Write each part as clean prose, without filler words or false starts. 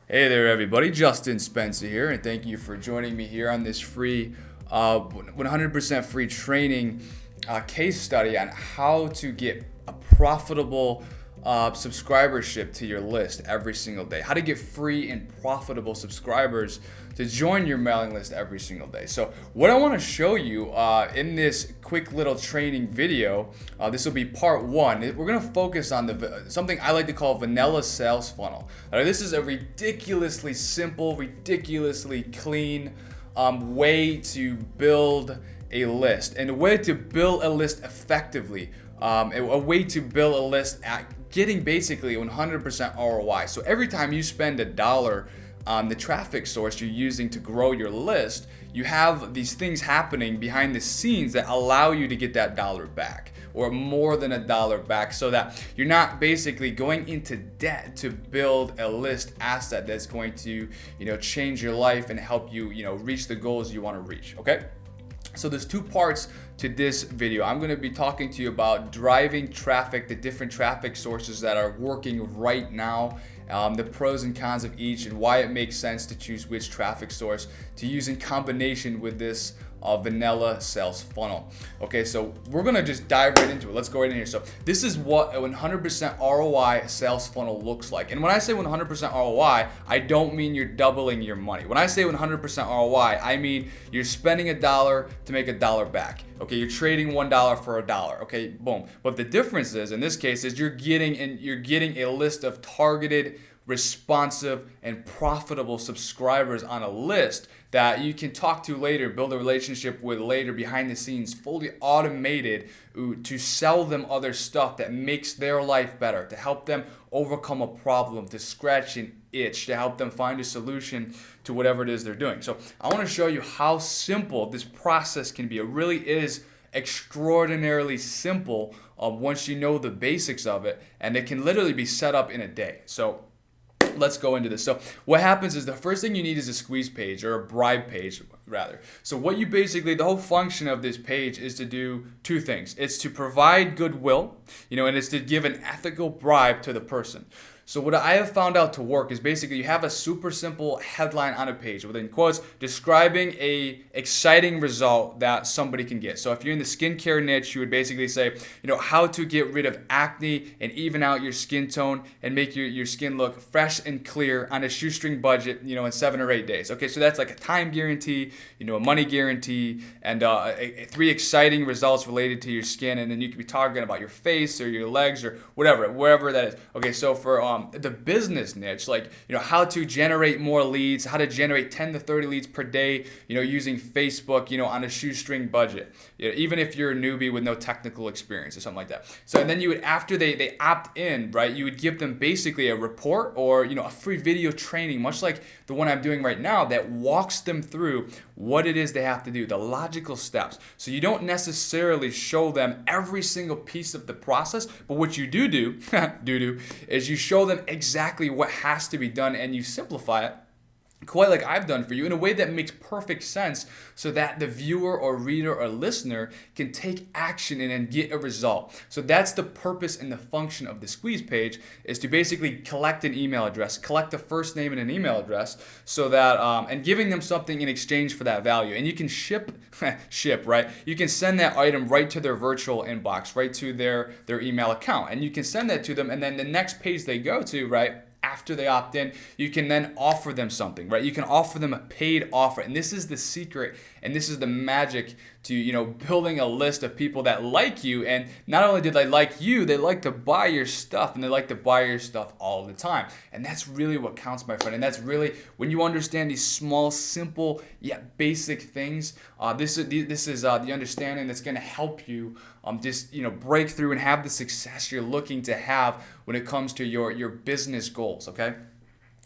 Hey there, everybody. Justin Spencer here, and thank you for joining me here on this free, 100% free training case study on how to get a profitable subscribership to your list every single day. How to get free and profitable subscribers to join your mailing list every single day. So what I want to show you in this quick little training video, this will be part one. We're going to focus on something I like to call vanilla sales funnel. This is a ridiculously simple, ridiculously clean way to build a list, and a way to build a list effectively. A way to build a list at getting basically 100% ROI. So every time you spend $1 on the traffic source you're using to grow your list, you have these things happening behind the scenes that allow you to get that dollar back, or more than $1 back, so that you're not basically going into debt to build a list asset that's going to, change your life and help you, reach the goals you want to reach. Okay? So there's two parts to this video. I'm going to be talking to you about driving traffic, the different traffic sources that are working right now, the pros and cons of each, and why it makes sense to choose which traffic source to use in combination with this vanilla sales funnel. Okay, so we're gonna just dive right into it. Let's go right in here. So this is what a 100% ROI sales funnel looks like. And when I say 100% ROI, I don't mean you're doubling your money. When I say 100% ROI, I mean you're spending $1 to make $1 back. Okay, you're trading $1 for $1. Okay, boom. But the difference is, in this case, is you're getting a list of targeted, responsive, and profitable subscribers on a list that you can talk to later, build a relationship with later, behind the scenes, fully automated, to sell them other stuff that makes their life better, to help them overcome a problem, to scratch an itch, to help them find a solution to whatever it is they're doing. So I want to show you how simple this process can be. It really is extraordinarily simple once you know the basics of it, and it can literally be set up in a day. So let's go into this. So what happens is, the first thing you need is a squeeze page, or a bribe page rather. So what you basically, the whole function of this page is to do two things. It's to provide goodwill, and it's to give an ethical bribe to the person. So what I have found out to work is, basically you have a super simple headline on a page within quotes describing a exciting result that somebody can get. So if you're in the skincare niche, you would basically say, how to get rid of acne and even out your skin tone and make your skin look fresh and clear on a shoestring budget, in 7 or 8 days. Okay, so that's like a time guarantee, a money guarantee, and 3 exciting results related to your skin. And then you could be talking about your face or your legs or wherever that is. Okay, so for the business niche, like, how to generate more leads, how to generate 10 to 30 leads per day, using Facebook, on a shoestring budget, even if you're a newbie with no technical experience or something like that. So, and then you would, after they opt in, right, you would give them basically a report, or, a free video training, much like the one I'm doing right now, that walks them through what it is they have to do, the logical steps. So you don't necessarily show them every single piece of the process, but what you do is you show them exactly what has to be done, and you simplify it, quite like I've done for you, in a way that makes perfect sense, so that the viewer or reader or listener can take action and then get a result. So that's the purpose and the function of the squeeze page, is to basically collect an email address, collect a first name and an email address, so that and giving them something in exchange for that value. And you can ship, right? You can send that item right to their virtual inbox, right to their email account, and you can send that to them, and then the next page they go to, right, after they opt in, you can then offer them something, right? You can offer them a paid offer. And this is the secret, and this is the magic to, building a list of people that like you. And not only did they like you, they like to buy your stuff, and they like to buy your stuff all the time. And that's really what counts, my friend. And that's really, when you understand these small, simple, yet basic things, this is the understanding that's going to help you just break through and have the success you're looking to have when it comes to your business goals. Okay,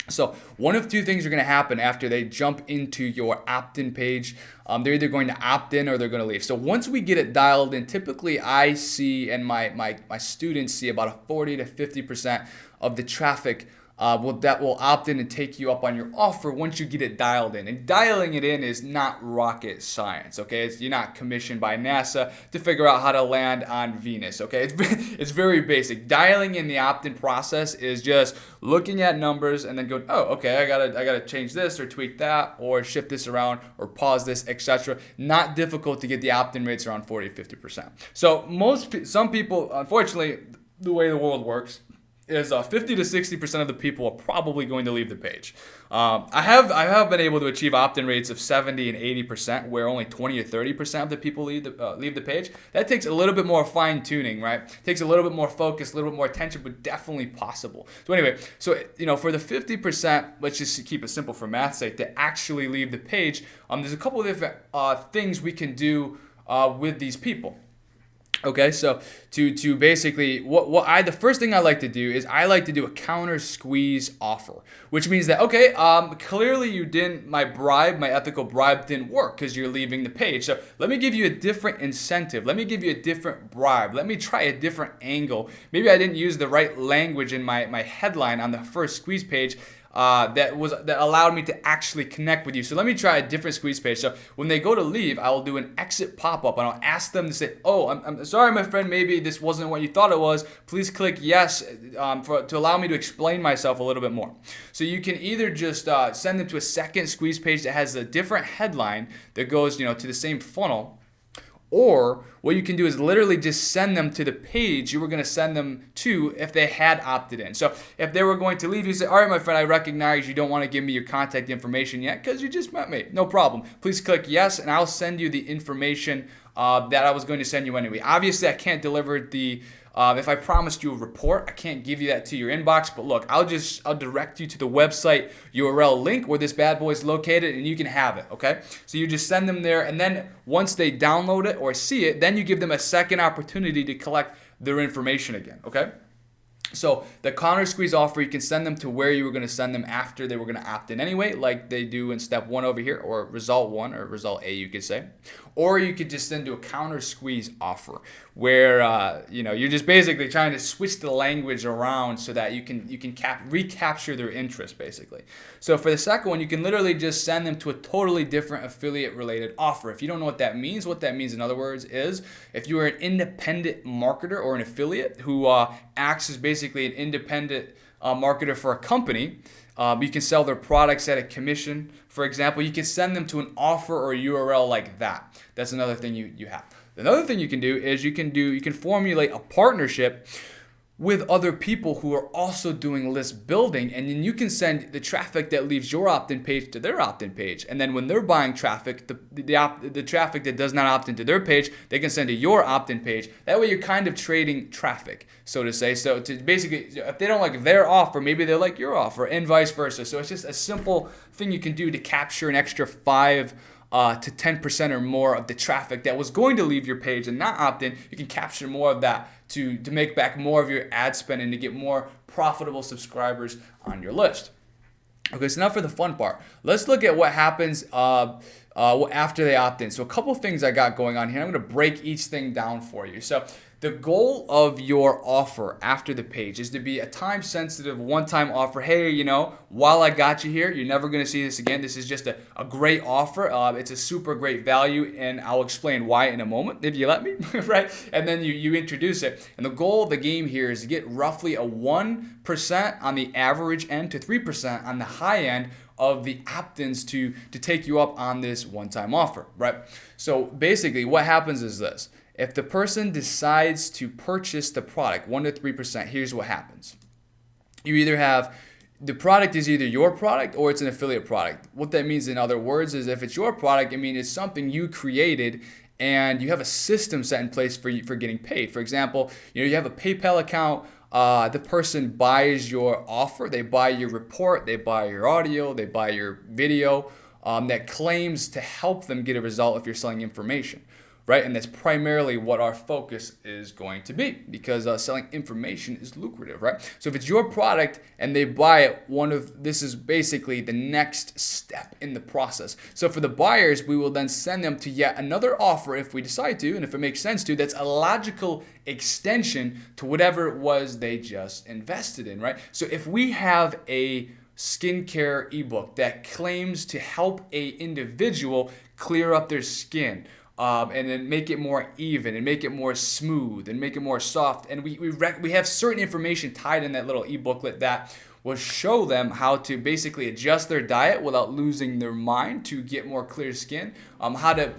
so one of two things are going to happen after they jump into your opt-in page. They're either going to opt in or they're going to leave. So once we get it dialed in, typically I see, and my students see, about a 40 to 50% of the traffic that will opt in and take you up on your offer once you get it dialed in. And dialing it in is not rocket science, okay? You're not commissioned by NASA to figure out how to land on Venus, okay? It's very basic. Dialing in the opt-in process is just looking at numbers and then going, oh, okay, I gotta change this or tweak that or shift this around or pause this, etc. Not difficult to get the opt-in rates around 40 to 50%. So some people, unfortunately, the way the world works is 50 to 60% of the people are probably going to leave the page. I have been able to achieve opt-in rates of 70 and 80%, where only 20 to 30% of the people leave the page. That takes a little bit more fine tuning, right? Takes a little bit more focus, a little bit more attention, but definitely possible. So anyway, for the 50%, let's just keep it simple for math's sake, to actually leave the page, there's a couple of different things we can do with these people. Okay, so to basically the first thing I like to do is I like to do a counter squeeze offer, which means that clearly my ethical bribe didn't work because you're leaving the page. So let me give you a different incentive. Let me give you a different bribe. Let me try a different angle. Maybe I didn't use the right language in my headline on the first squeeze page. That allowed me to actually connect with you. So let me try a different squeeze page. So when they go to leave, I will do an exit pop-up and I'll ask them to say, oh, I'm sorry, my friend, maybe this wasn't what you thought it was. Please click yes to allow me to explain myself a little bit more. So you can either just send them to a second squeeze page that has a different headline that goes to the same funnel. Or what you can do is literally just send them to the page you were going to send them to if they had opted in. So if they were going to leave, you say, all right, my friend, I recognize you don't want to give me your contact information yet because you just met me. No problem. Please click yes, and I'll send you the information that I was going to send you anyway. Obviously, I can't deliver if I promised you a report, I can't give you that to your inbox. But look, I'll direct you to the website URL link where this bad boy is located, and you can have it. Okay, so you just send them there, and then once they download it or see it, then you give them a second opportunity to collect their information again. Okay. So the counter squeeze offer, you can send them to where you were going to send them after they were going to opt in anyway, like they do in step 1 over here, or result 1 or result A, you could say. Or you could just send to a counter squeeze offer where you're just basically trying to switch the language around so that you can recapture their interest basically. So for the second one, you can literally just send them to a totally different affiliate related offer. If you don't know what that means in other words is if you are an independent marketer or an affiliate who acts as basically an independent marketer for a company, you can sell their products at a commission. For example, you can send them to an offer or a URL like that. That's another thing you have. Another thing you can do is you can formulate a partnership with other people who are also doing list building, and then you can send the traffic that leaves your opt-in page to their opt-in page, and then when they're buying traffic, the traffic that does not opt into their page, they can send to your opt-in page. That way you're kind of trading traffic, so to say. So to basically, if they don't like their offer, maybe they like your offer, and vice versa. So it's just a simple thing you can do to capture an extra 5 to 10% or more of the traffic that was going to leave your page and not opt in. You can capture more of that to make back more of your ad spend and to get more profitable subscribers on your list. Okay, so now for the fun part. Let's look at what happens after they opt in. So a couple things I got going on here. I'm going to break each thing down for you. So the goal of your offer after the page is to be a time-sensitive, one-time offer. Hey, while I got you here, you're never going to see this again. This is just a great offer. It's a super great value, and I'll explain why in a moment, if you let me, right? And then you introduce it. And the goal of the game here is to get roughly a 1% on the average end to 3% on the high end of the opt-ins to take you up on this one-time offer, right? So basically what happens is this. If the person decides to purchase the product, 1 to 3%, here's what happens. You either have, the product is either your product or it's an affiliate product. What that means in other words is if it's your product, it's something you created and you have a system set in place for getting paid. For example, you have a PayPal account. The person buys your offer, they buy your report, they buy your audio, they buy your video that claims to help them get a result if you're selling information. right? And that's primarily what our focus is going to be, because selling information is lucrative, right? So if it's your product and they buy it, this is basically the next step in the process. So for the buyers, we will then send them to yet another offer if we decide to, and if it makes sense to, that's a logical extension to whatever it was they just invested in, right? So if we have a skincare ebook that claims to help a individual clear up their skin, and then make it more even and make it more smooth and make it more soft, and we have certain information tied in that little ebooklet that will show them how to basically adjust their diet without losing their mind to get more clear skin, how to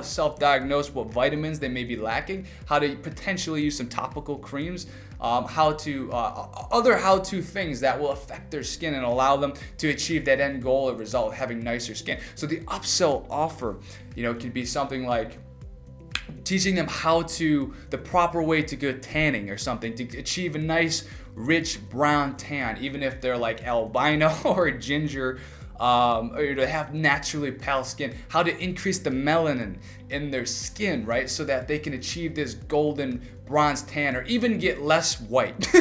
self-diagnose what vitamins they may be lacking, how to potentially use some topical creams, other how-to things that will affect their skin and allow them to achieve that end goal or result of having nicer skin. So the upsell offer, could be something like teaching them the proper way to go tanning or something to achieve a nice rich brown tan, even if they're like albino or ginger, or to have naturally pale skin, how to increase the melanin in their skin, right? So that they can achieve this golden bronze tan or even get less white,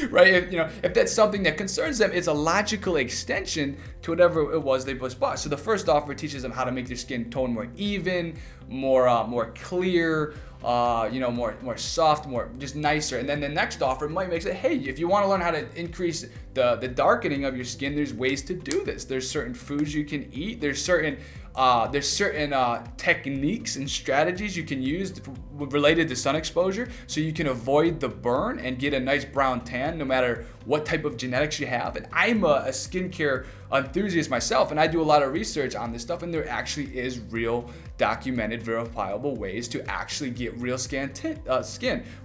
right? If that's something that concerns them, it's a logical extension to whatever it was they just bought. So the first offer teaches them how to make their skin tone more even, more clear, more soft, more just nicer. And then the next offer might make it, hey, if you want to learn how to increase the darkening of your skin, there's ways to do this. There's certain foods you can eat. There's certain techniques and strategies you can use related to sun exposure, so you can avoid the burn and get a nice brown tan no matter what type of genetics you have. And I'm a skincare enthusiast myself, and I do a lot of research on this stuff, and there actually is real documented verifiable ways to actually get real skin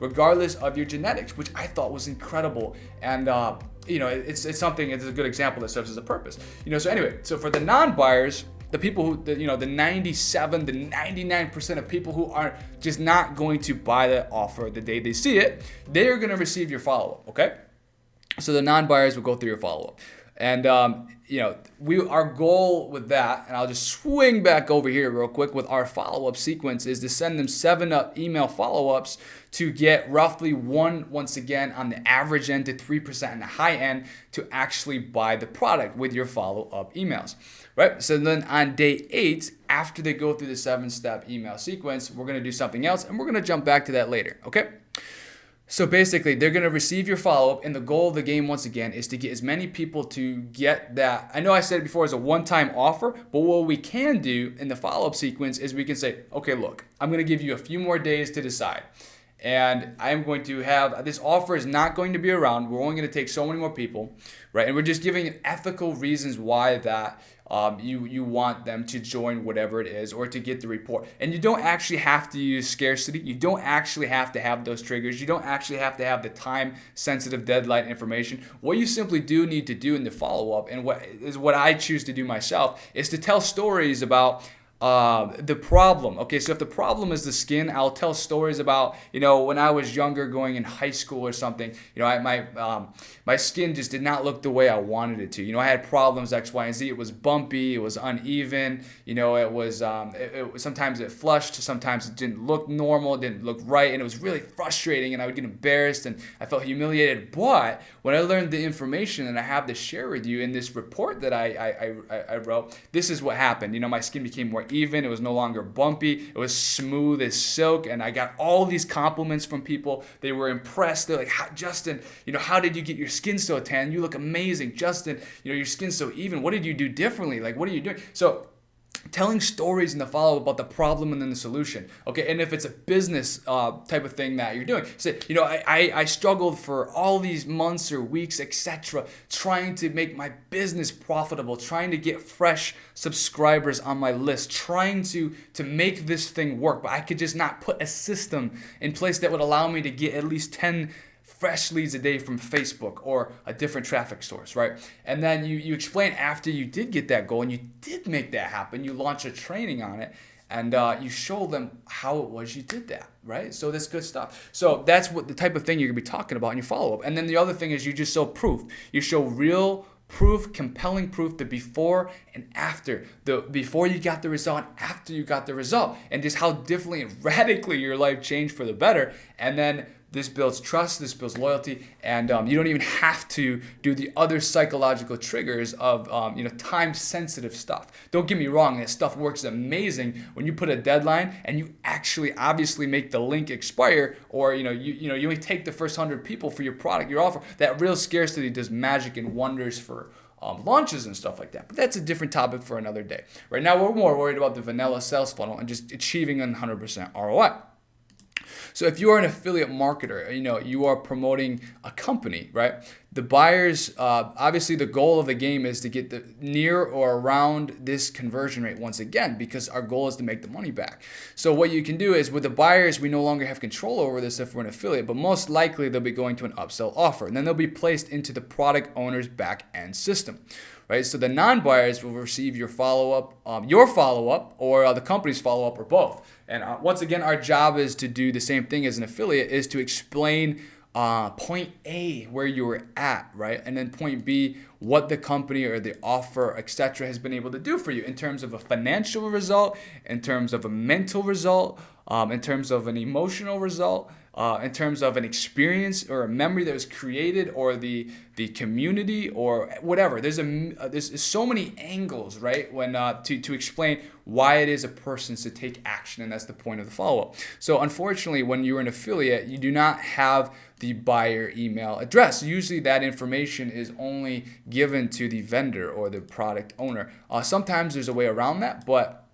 regardless of your genetics, which I thought was incredible. And it's a good example that serves as a purpose. So anyway, so for the non-buyers, the people who, the 97 to 99% of people who are just not going to buy the offer the day they see it, they are going to receive your follow-up, okay? So the non-buyers will go through your follow-up. And, our goal with that, and I'll just swing back over here real quick with our follow-up sequence, is to send them 7 email follow-ups to get roughly once again, on the average end to 3% on the high end to actually buy the product with your follow-up emails, right? So then on day 8, after they go through the 7-step email sequence, we're going to do something else, and we're going to jump back to that later, okay? So basically, they're going to receive your follow-up, and the goal of the game, once again, is to get as many people to get that. I know I said it before as a one-time offer, but what we can do in the follow-up sequence is we can say, okay, look, I'm going to give you a few more days to decide. And I'm going to have, this offer is not going to be around. We're only going to take so many more people, right? And we're just giving ethical reasons why that you want them to join whatever it is or to get the report. And you don't actually have to use scarcity. You don't actually have to have those triggers. You don't actually have to have the time-sensitive deadline information. What you simply do need to do in the follow-up, and what I choose to do myself, is to tell stories about the problem. Okay, so if the problem is the skin, I'll tell stories about, when I was younger, going in high school or something, my skin just did not look the way I wanted it to. I had problems X, Y, and Z. It was bumpy, it was uneven, it was sometimes it flushed, sometimes it didn't look normal, it didn't look right, and it was really frustrating, and I would get embarrassed and I felt humiliated. But when I learned the information and I have to share with you in this report that I wrote, this is what happened. My skin became more even. It was no longer bumpy. It was smooth as silk, and I got all these compliments from people. They were impressed. They're like, Justin, how did you get your skin so tan? You look amazing. Justin, your skin's so even. What did you do differently? Like, what are you doing? So telling stories in the follow-up about the problem and then the solution. Okay, and if it's a business type of thing that you're doing, say, I struggled for all these months or weeks, etc., trying to make my business profitable, trying to get fresh subscribers on my list, trying to make this thing work, but I could just not put a system in place that would allow me to get at least 10 fresh leads a day from Facebook or a different traffic source, right? And then you explain after you did get that goal and you did make that happen, you launch a training on it, and you show them how it was you did that, right? So that's good stuff. So that's what the type of thing you're gonna be talking about in your follow-up. And then the other thing is you just show proof. You show real proof, compelling proof, the before and after, the before you got the result and after you got the result, and just how differently and radically your life changed for the better. And then this builds trust, this builds loyalty, and you don't even have to do the other psychological triggers of time-sensitive stuff. Don't get me wrong, that stuff works amazing when you put a deadline and you actually obviously make the link expire, or you only take the first 100 people for your product, your offer. That real scarcity does magic and wonders for launches and stuff like that. But that's a different topic for another day. Right now, we're more worried about the vanilla sales funnel and just achieving 100% ROI. So if you are an affiliate marketer, you are promoting a company, right? The buyers, obviously the goal of the game is to get the near or around this conversion rate once again, because our goal is to make the money back. So what you can do is with the buyers, we no longer have control over this if we're an affiliate, but most likely they'll be going to an upsell offer, and then they'll be placed into the product owner's back end system. Right? So the non-buyers will receive your follow-up, or the company's follow-up, or both. And once again, our job is to do the same thing as an affiliate, is to explain point A, where you were at, right? And then point B, what the company or the offer, etc., has been able to do for you in terms of a financial result, in terms of a mental result, in terms of an emotional result, in terms of an experience or a memory that was created, or the community, or whatever. There's so many angles, right, when to explain why it is a person to take action, and that's the point of the follow-up. So unfortunately, when you're an affiliate, you do not have the buyer email address. Usually that information is only given to the vendor or the product owner. Sometimes there's a way around that, but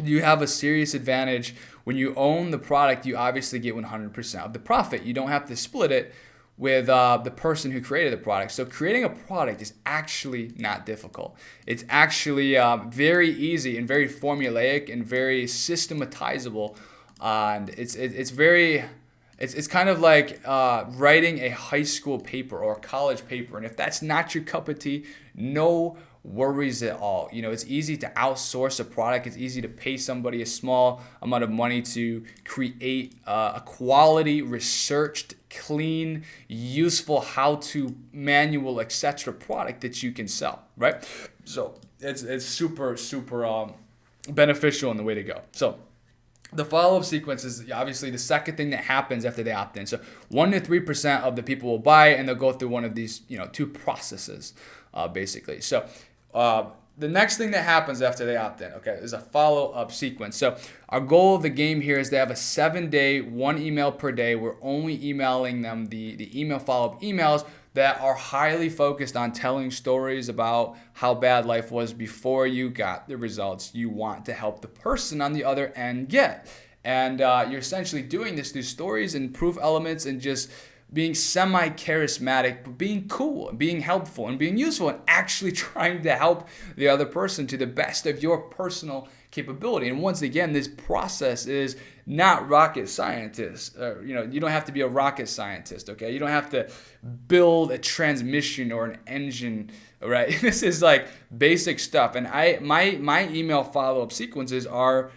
you have a serious advantage. When you own the product, you obviously get 100% of the profit. You don't have to split it with the person who created the product. So creating a product is actually not difficult. It's actually very easy and very formulaic and very systematizable. And it's kind of like writing a high school paper or a college paper. And if that's not your cup of tea, no worries at all. It's easy to outsource a product. It's easy to pay somebody a small amount of money to create a quality, researched, clean, useful, how-to manual, etc. product that you can sell, right? So it's super beneficial in the way to go. So the follow-up sequence is obviously the second thing that happens after they opt in. So 1 to 3% of the people will buy, and they'll go through one of these, two processes, basically. So the next thing that happens after they opt in, okay, is a follow-up sequence. So our goal of the game here is to have a 7-day, 1 email per day. We're only emailing them the email follow-up emails that are highly focused on telling stories about how bad life was before you got the results you want to help the person on the other end get. And you're essentially doing this through stories and proof elements and just being semi-charismatic, but being cool and being helpful and being useful and actually trying to help the other person to the best of your personal capability. And once again, this process is not rocket scientist. You don't have to be a rocket scientist, okay? You don't have to build a transmission or an engine, right? This is like basic stuff. And my email follow-up sequences are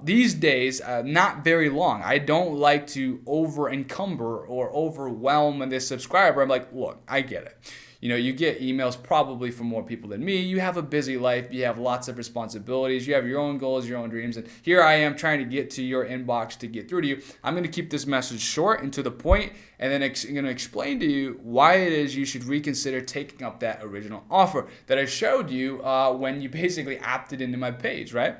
these days not very long. I don't like to over encumber or overwhelm this subscriber. I'm like, look, I get it. You get emails probably from more people than me. You have a busy life. You have lots of responsibilities. You have your own goals, your own dreams. And here I am trying to get to your inbox to get through to you. I'm going to keep this message short and to the point, and then I'm going to explain to you why it is you should reconsider taking up that original offer that I showed you when you basically opted into my page, right?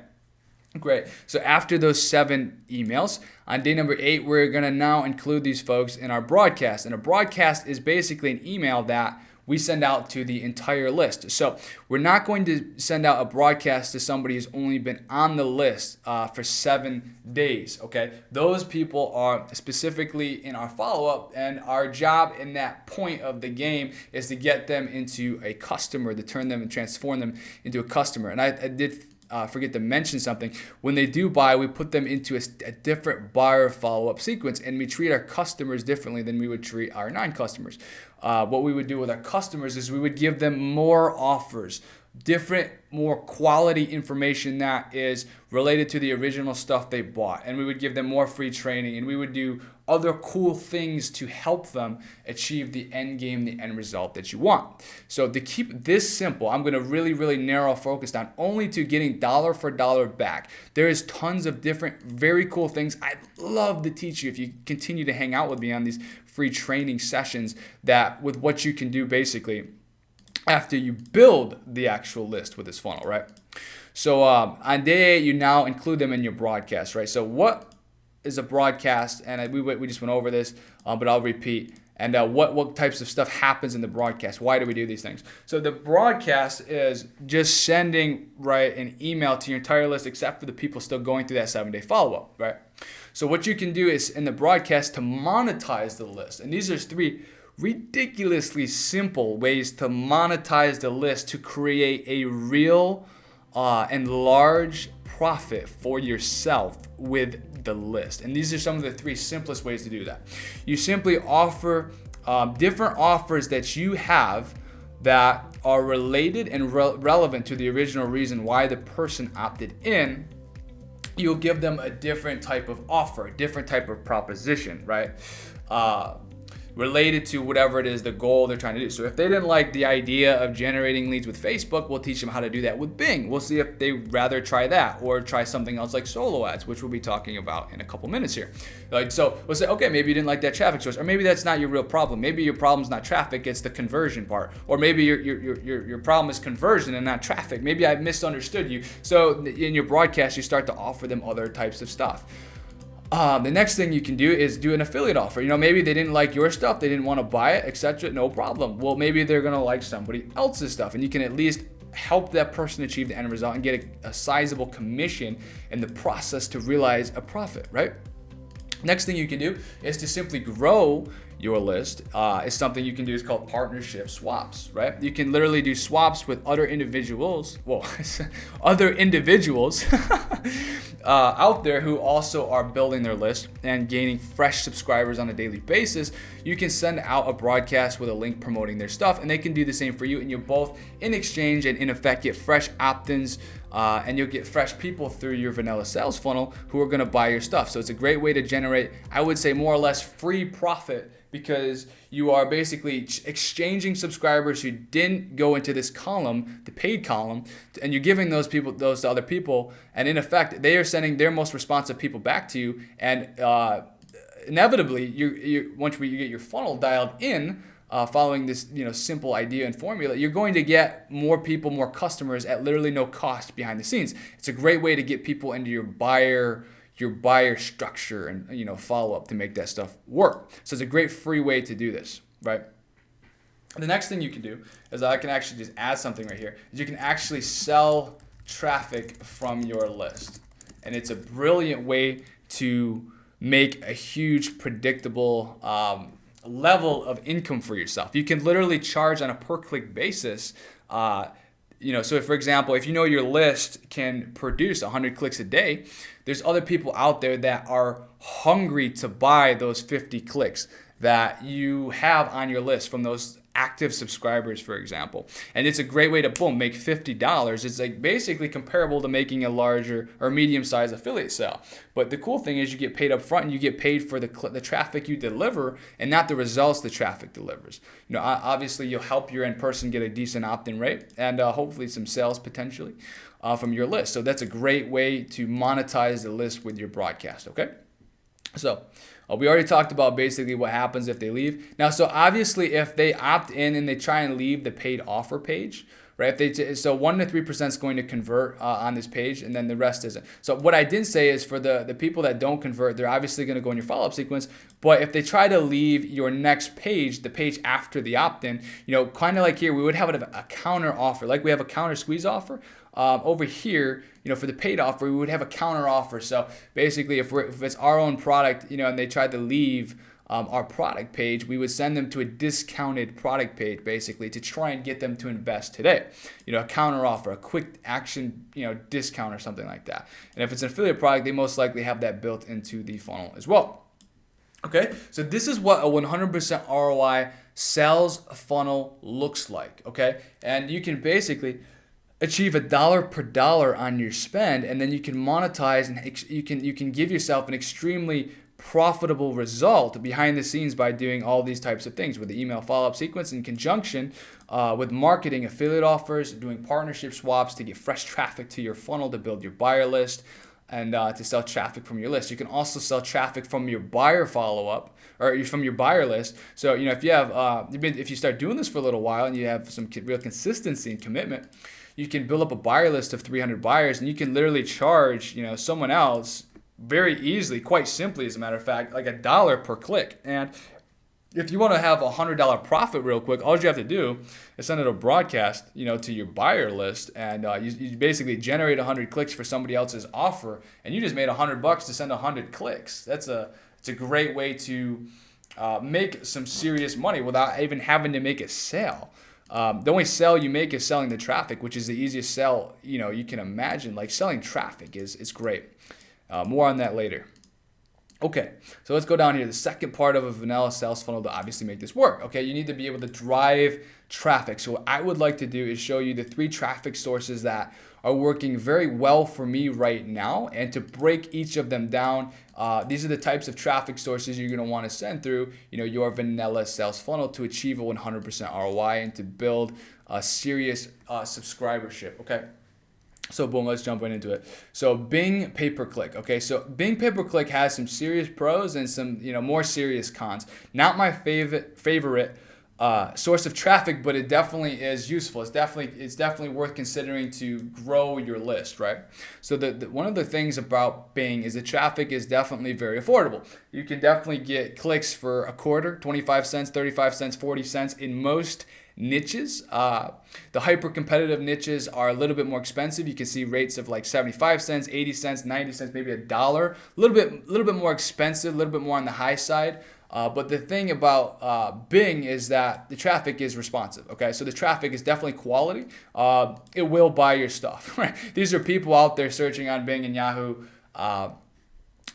Great. So after those 7 emails, on day number 8, we're going to now include these folks in our broadcast. And a broadcast is basically an email that we send out to the entire list. So we're not going to send out a broadcast to somebody who's only been on the list for 7 days, okay? Those people are specifically in our follow-up, and our job in that point of the game is to get them into a customer, to turn them and transform them into a customer. And I did forget to mention something. When they do buy, we put them into a different buyer follow-up sequence, and we treat our customers differently than we would treat our non-customers. What we would do with our customers is we would give them more offers, different, more quality information that is related to the original stuff they bought, and we would give them more free training, and we would do other cool things to help them achieve the end game, the end result that you want. So to keep this simple, I'm going to really narrow focus down only to getting dollar for dollar back. There is tons of different, very cool things I'd love to teach you if you continue to hang out with me on these free training sessions, that with what you can do basically after you build the actual list with this funnel, right? So on day 8, you now include them in your broadcast, right? So what is a broadcast? And we just went over this, but I'll repeat. And what types of stuff happens in the broadcast? Why do we do these things? So the broadcast is just sending, right, an email to your entire list, except for the people still going through that 7-day follow-up, right? So what you can do is in the broadcast to monetize the list. And these are 3 ridiculously simple ways to monetize the list to create a real and large profit for yourself with the list. And these are some of the 3 simplest ways to do that. You simply offer different offers that you have that are related and relevant to the original reason why the person opted in. You'll give them a different type of offer, a different type of proposition, right? Related to whatever it is, the goal they're trying to do. So if they didn't like the idea of generating leads with Facebook, we'll teach them how to do that with Bing. We'll see if they rather try that or try something else like solo ads, which we'll be talking about in a couple minutes here. So we'll say, okay, maybe you didn't like that traffic source, or maybe that's not your real problem. Maybe your problem's not traffic, it's the conversion part. Or maybe your problem is conversion and not traffic. Maybe I misunderstood you. So in your broadcast, you start to offer them other types of stuff. The next thing you can do is do an affiliate offer. Maybe they didn't like your stuff, they didn't want to buy it, etc. No problem. Well, maybe they're going to like somebody else's stuff, and you can at least help that person achieve the end result and get a sizable commission in the process to realize a profit, right? Next thing you can do is to simply grow your list. It's something you can do. It's called partnership swaps, right? You can literally do swaps with other individuals. Out there who also are building their list and gaining fresh subscribers on a daily basis. You can send out a broadcast with a link promoting their stuff, and they can do the same for you. And you'll both, in exchange and in effect, get fresh opt-ins, and you'll get fresh people through your vanilla sales funnel who are going to buy your stuff. So it's a great way to generate, I would say, more or less free profit, because you are basically exchanging subscribers who didn't go into this column, the paid column, and you're giving those to other people, and in effect, they are sending their most responsive people back to you, and inevitably, once you get your funnel dialed in, following this simple idea and formula, you're going to get more people, more customers at literally no cost behind the scenes. It's a great way to get people into your buyer structure and follow up to make that stuff work. So it's a great free way to do this, right? The next thing you can do is, I can actually just add something right here, is you can actually sell traffic from your list. And it's a brilliant way to make a huge predictable level of income for yourself. You can literally charge on a per click basis. So if, for example, if your list can produce 100 clicks a day, there's other people out there that are hungry to buy those 50 clicks that you have on your list from those active subscribers, for example. And it's a great way to make $50. It's like basically comparable to making a larger or medium-sized affiliate sale. But the cool thing is you get paid up front, and you get paid for the traffic you deliver and not the results the traffic delivers. Obviously you'll help your end person get a decent opt-in rate and hopefully some sales potentially from your list. So that's a great way to monetize the list with your broadcast, okay? So we already talked about basically what happens if they leave. Now, so obviously if they opt in and they try and leave the paid offer page, right? So 1 to 3% is going to convert on this page, and then the rest isn't. So what I didn't say is for the people that don't convert, they're obviously going to go in your follow-up sequence. But if they try to leave your next page, the page after the opt-in, kind of like here, we would have a counter offer, like we have a counter squeeze offer. Over here, for the paid offer, we would have a counter offer. So basically, if it's our own product, and they tried to leave our product page, we would send them to a discounted product page, basically, to try and get them to invest today. A counter offer, a quick action, discount or something like that. And if it's an affiliate product, they most likely have that built into the funnel as well. Okay, so this is what a 100% ROI sales funnel looks like. Okay, and you can basically achieve $1 per dollar on your spend, and then you can monetize, and you can give yourself an extremely profitable result behind the scenes by doing all these types of things with the email follow-up sequence in conjunction with marketing, affiliate offers, doing partnership swaps to get fresh traffic to your funnel to build your buyer list and to sell traffic from your list. You can also sell traffic from your buyer follow-up or from your buyer list. So, if you have, if you start doing this for a little while and you have some real consistency and commitment, you can build up a buyer list of 300 buyers and you can literally charge, someone else very easily, quite simply, as a matter of fact, like $1 per click. And if you want to have a $100 profit real quick, all you have to do is send it a broadcast, to your buyer list, and you basically generate 100 clicks for somebody else's offer, and you just made $100 to send 100 clicks. It's a great way to make some serious money without even having to make a sale. The only sale you make is selling the traffic, which is the easiest sell you can imagine. Like selling traffic is great. More on that later. Okay, so let's go down here. The second part of a vanilla sales funnel to obviously make this work. Okay, you need to be able to drive traffic. So what I would like to do is show you the 3 traffic sources that are working very well for me right now, and to break each of them down. These are the types of traffic sources you're going to want to send through your vanilla sales funnel to achieve a 100% ROI and to build a serious subscribership. Okay. So boom, let's jump right into it. So Bing pay-per-click. Okay, so Bing pay-per-click has some serious pros and some more serious cons. Not my favorite source of traffic, but it definitely is useful. It's definitely worth considering to grow your list, right? So the one of the things about Bing is the traffic is definitely very affordable. You can definitely get clicks for a quarter, 25 cents, 35 cents, 40 cents in most niches. The hyper competitive niches are a little bit more expensive. You can see rates of like 75 cents, 80 cents, 90 cents, maybe $1. A little bit more expensive, a little bit more on the high side. But the thing about Bing is that the traffic is responsive. Okay, so the traffic is definitely quality. It will buy your stuff. Right? These are people out there searching on Bing and Yahoo.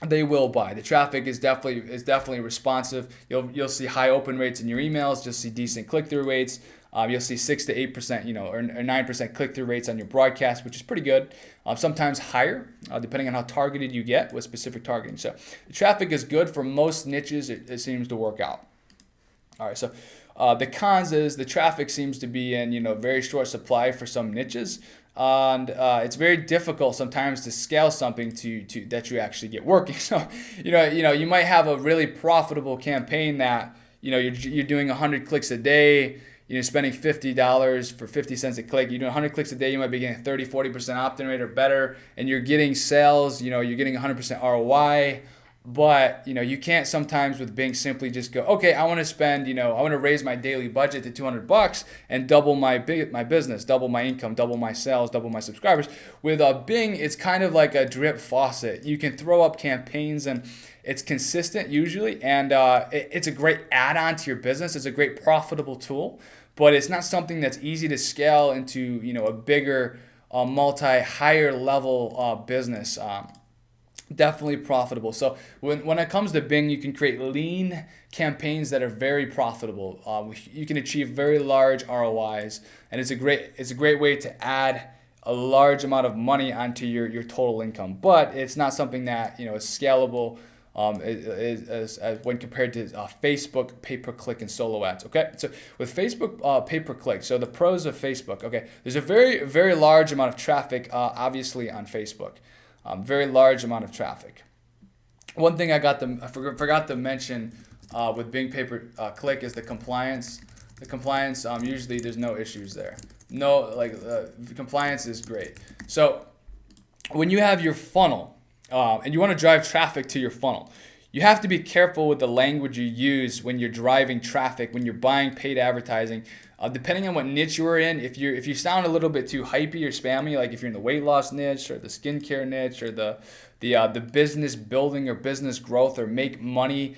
They will buy. The traffic is definitely responsive. You'll see high open rates in your emails. You'll see decent click-through rates. You'll see 6 to 8%, or 9% click-through rates on your broadcast, which is pretty good. Sometimes higher, depending on how targeted you get with specific targeting. So the traffic is good for most niches. It seems to work out. All right, so the cons is the traffic seems to be in very short supply for some niches. And it's very difficult sometimes to scale something to that you actually get working. So you might have a really profitable campaign that you're doing 100 clicks a day. Spending $50 for 50 cents a click. You're doing 100 clicks a day. You might be getting 30-40% opt-in rate or better, and you're getting sales. You're getting 100% ROI. But you can't sometimes with Bing simply just go, okay, I want to spend, I want to raise my daily budget to $200 and double my business, double my income, double my sales, double my subscribers. With Bing, it's kind of like a drip faucet. You can throw up campaigns and it's consistent usually, and it's a great add-on to your business. It's a great profitable tool, but it's not something that's easy to scale into a bigger, higher level business. Definitely profitable. So when it comes to Bing, you can create lean campaigns that are very profitable. You can achieve very large ROIs, and it's a great way to add a large amount of money onto your total income. But it's not something that is scalable as when compared to Facebook pay-per-click and solo ads. Okay, so with Facebook pay-per-click, so the pros of Facebook. Okay, there's a very, very large amount of traffic, obviously on Facebook. Very large amount of traffic. One thing I forgot to mention with Bing pay-per-click is the compliance. The compliance, usually there's no issues there. The compliance is great. So when you have your funnel and you want to drive traffic to your funnel, you have to be careful with the language you use when you're driving traffic, when you're buying paid advertising. Depending on what niche you're in, if you sound a little bit too hypey or spammy, like if you're in the weight loss niche or the skincare niche or the business building or business growth or make money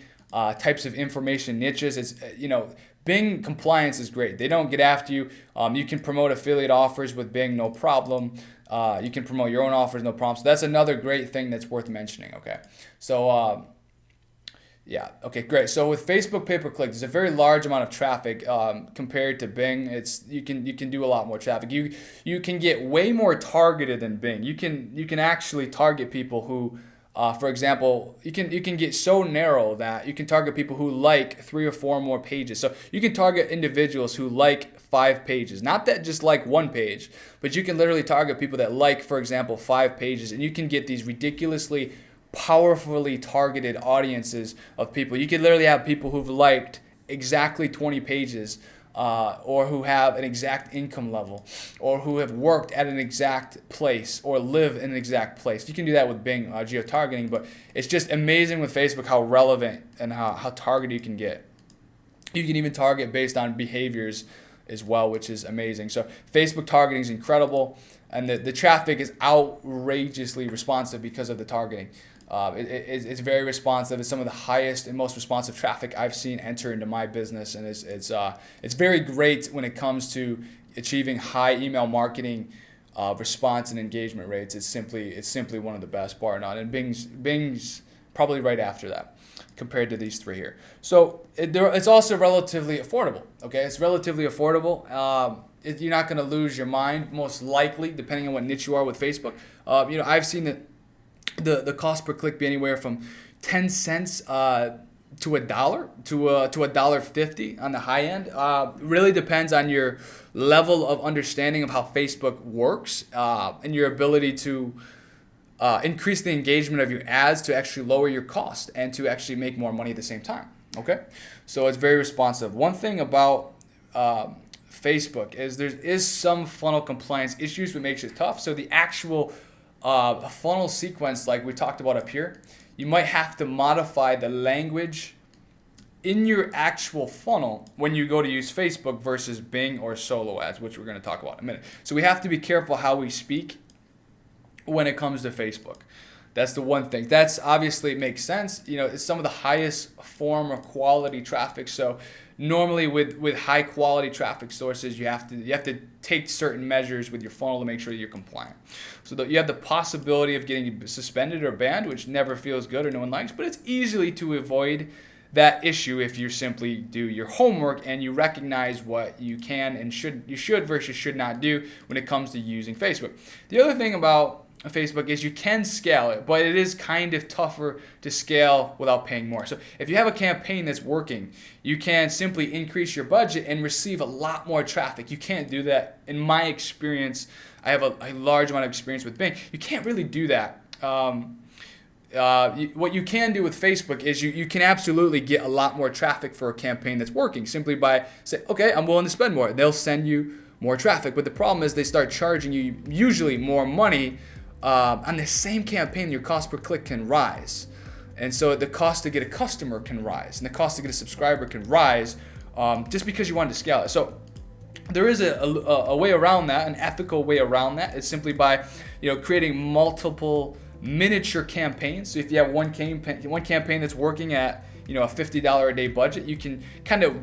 types of information niches, it's Bing compliance is great. They don't get after you. You can promote affiliate offers with Bing, no problem. You can promote your own offers, no problem. So that's another great thing that's worth mentioning. Okay, so. Yeah. Okay. Great. So with Facebook pay-per-click, there's a very large amount of traffic compared to Bing. You can do a lot more traffic. You can get way more targeted than Bing. You can actually target people who For example, you can get so narrow that you can target people who like 3 or 4 more pages. So you can target individuals who like 5 pages, not that just like 1 page, but you can literally target people that like, for example, 5 pages, and you can get these ridiculously powerfully targeted audiences of people. You can literally have people who've liked exactly 20 pages, or who have an exact income level, or who have worked at an exact place, or live in an exact place. You can do that with Bing geo-targeting, but it's just amazing with Facebook how relevant and how targeted you can get. You can even target based on behaviors as well, which is amazing. So Facebook targeting is incredible, and the traffic is outrageously responsive because of the targeting. It's very responsive. It's some of the highest and most responsive traffic I've seen enter into my business, and it's very great when it comes to achieving high email marketing response and engagement rates. It's simply one of the best, bar none. And Bing's probably right after that, compared to these 3 here. So it's also relatively affordable. Okay, it's relatively affordable. You're not going to lose your mind, most likely, depending on what niche you are with Facebook. I've seen that the cost per click be anywhere from 10 cents to $1 to $1.50 on the high end. Really depends on your level of understanding of how Facebook works, and your ability to increase the engagement of your ads to actually lower your cost and to actually make more money at the same time. Okay, so it's very responsive. One thing about Facebook is there is some funnel compliance issues, which makes it tough. So the actual funnel sequence, like we talked about up here, you might have to modify the language in your actual funnel when you go to use Facebook versus Bing or solo ads, which we're going to talk about in a minute. So we have to be careful how we speak when it comes to Facebook. That's the one thing. That's obviously makes sense. It's some of the highest form of quality traffic. So normally with high quality traffic sources, you have to take certain measures with your funnel to make sure that you're compliant. So that you have the possibility of getting suspended or banned, which never feels good or no one likes, but it's easily to avoid that issue if you simply do your homework and you recognize what you can and should versus should not do when it comes to using Facebook. The other thing about Facebook is you can scale it, but it is kind of tougher to scale without paying more. So if you have a campaign that's working, you can simply increase your budget and receive a lot more traffic. You can't do that. In my experience, I have a large amount of experience with Bing. You can't really do that. What you can do with Facebook is you can absolutely get a lot more traffic for a campaign that's working simply by saying, okay, I'm willing to spend more. They'll send you more traffic. But the problem is they start charging you usually more money on the same campaign. Your cost per click can rise. And so the cost to get a customer can rise, and the cost to get a subscriber can rise, just because you wanted to scale it. So there is a way around that, an ethical way around that. It's simply by creating multiple miniature campaigns. So if you have one campaign that's working at a $50 a day budget, you can kind of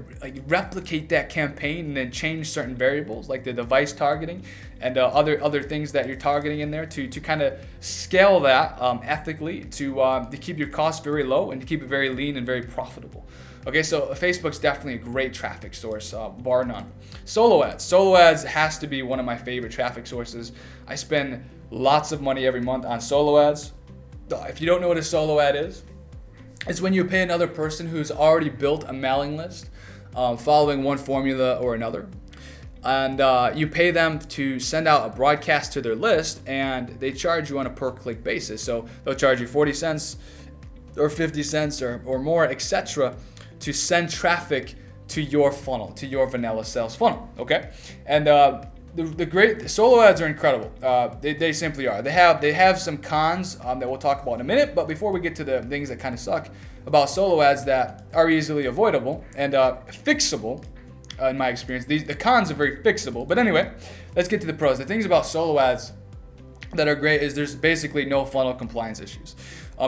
replicate that campaign and then change certain variables like the device targeting and other things that you're targeting in there to kind of scale that ethically to keep your costs very low and to keep it very lean and very profitable. Okay, so Facebook's definitely a great traffic source, bar none. Solo ads has to be one of my favorite traffic sources. I spend lots of money every month on solo ads. If you don't know what a solo ad is, it's when you pay another person who's already built a mailing list, following one formula or another, and you pay them to send out a broadcast to their list, and they charge you on a per click basis. So they'll charge you 40 cents or 50 cents or more, etc., to send traffic to your funnel, to your vanilla sales funnel. Okay, and the great solo ads are incredible. They simply are. They have some cons that we'll talk about in a minute. But before we get to the things that kind of suck about solo ads that are easily avoidable and fixable, in my experience, the cons are very fixable. But anyway, let's get to the pros. The things about solo ads that are great is there's basically no funnel compliance issues.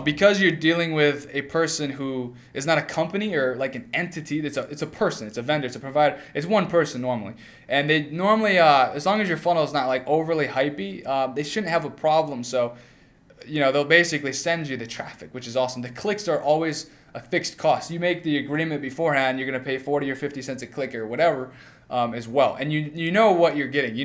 Because you're dealing with a person who is not a company or like an entity, it's a person, it's a vendor, it's a provider, it's one person normally. And they normally, as long as your funnel is not like overly hypey, they shouldn't have a problem. So, they'll basically send you the traffic, which is awesome. The clicks are always a fixed cost. You make the agreement beforehand, you're going to pay 40 or 50 cents a click or whatever as well. And you know what you're getting.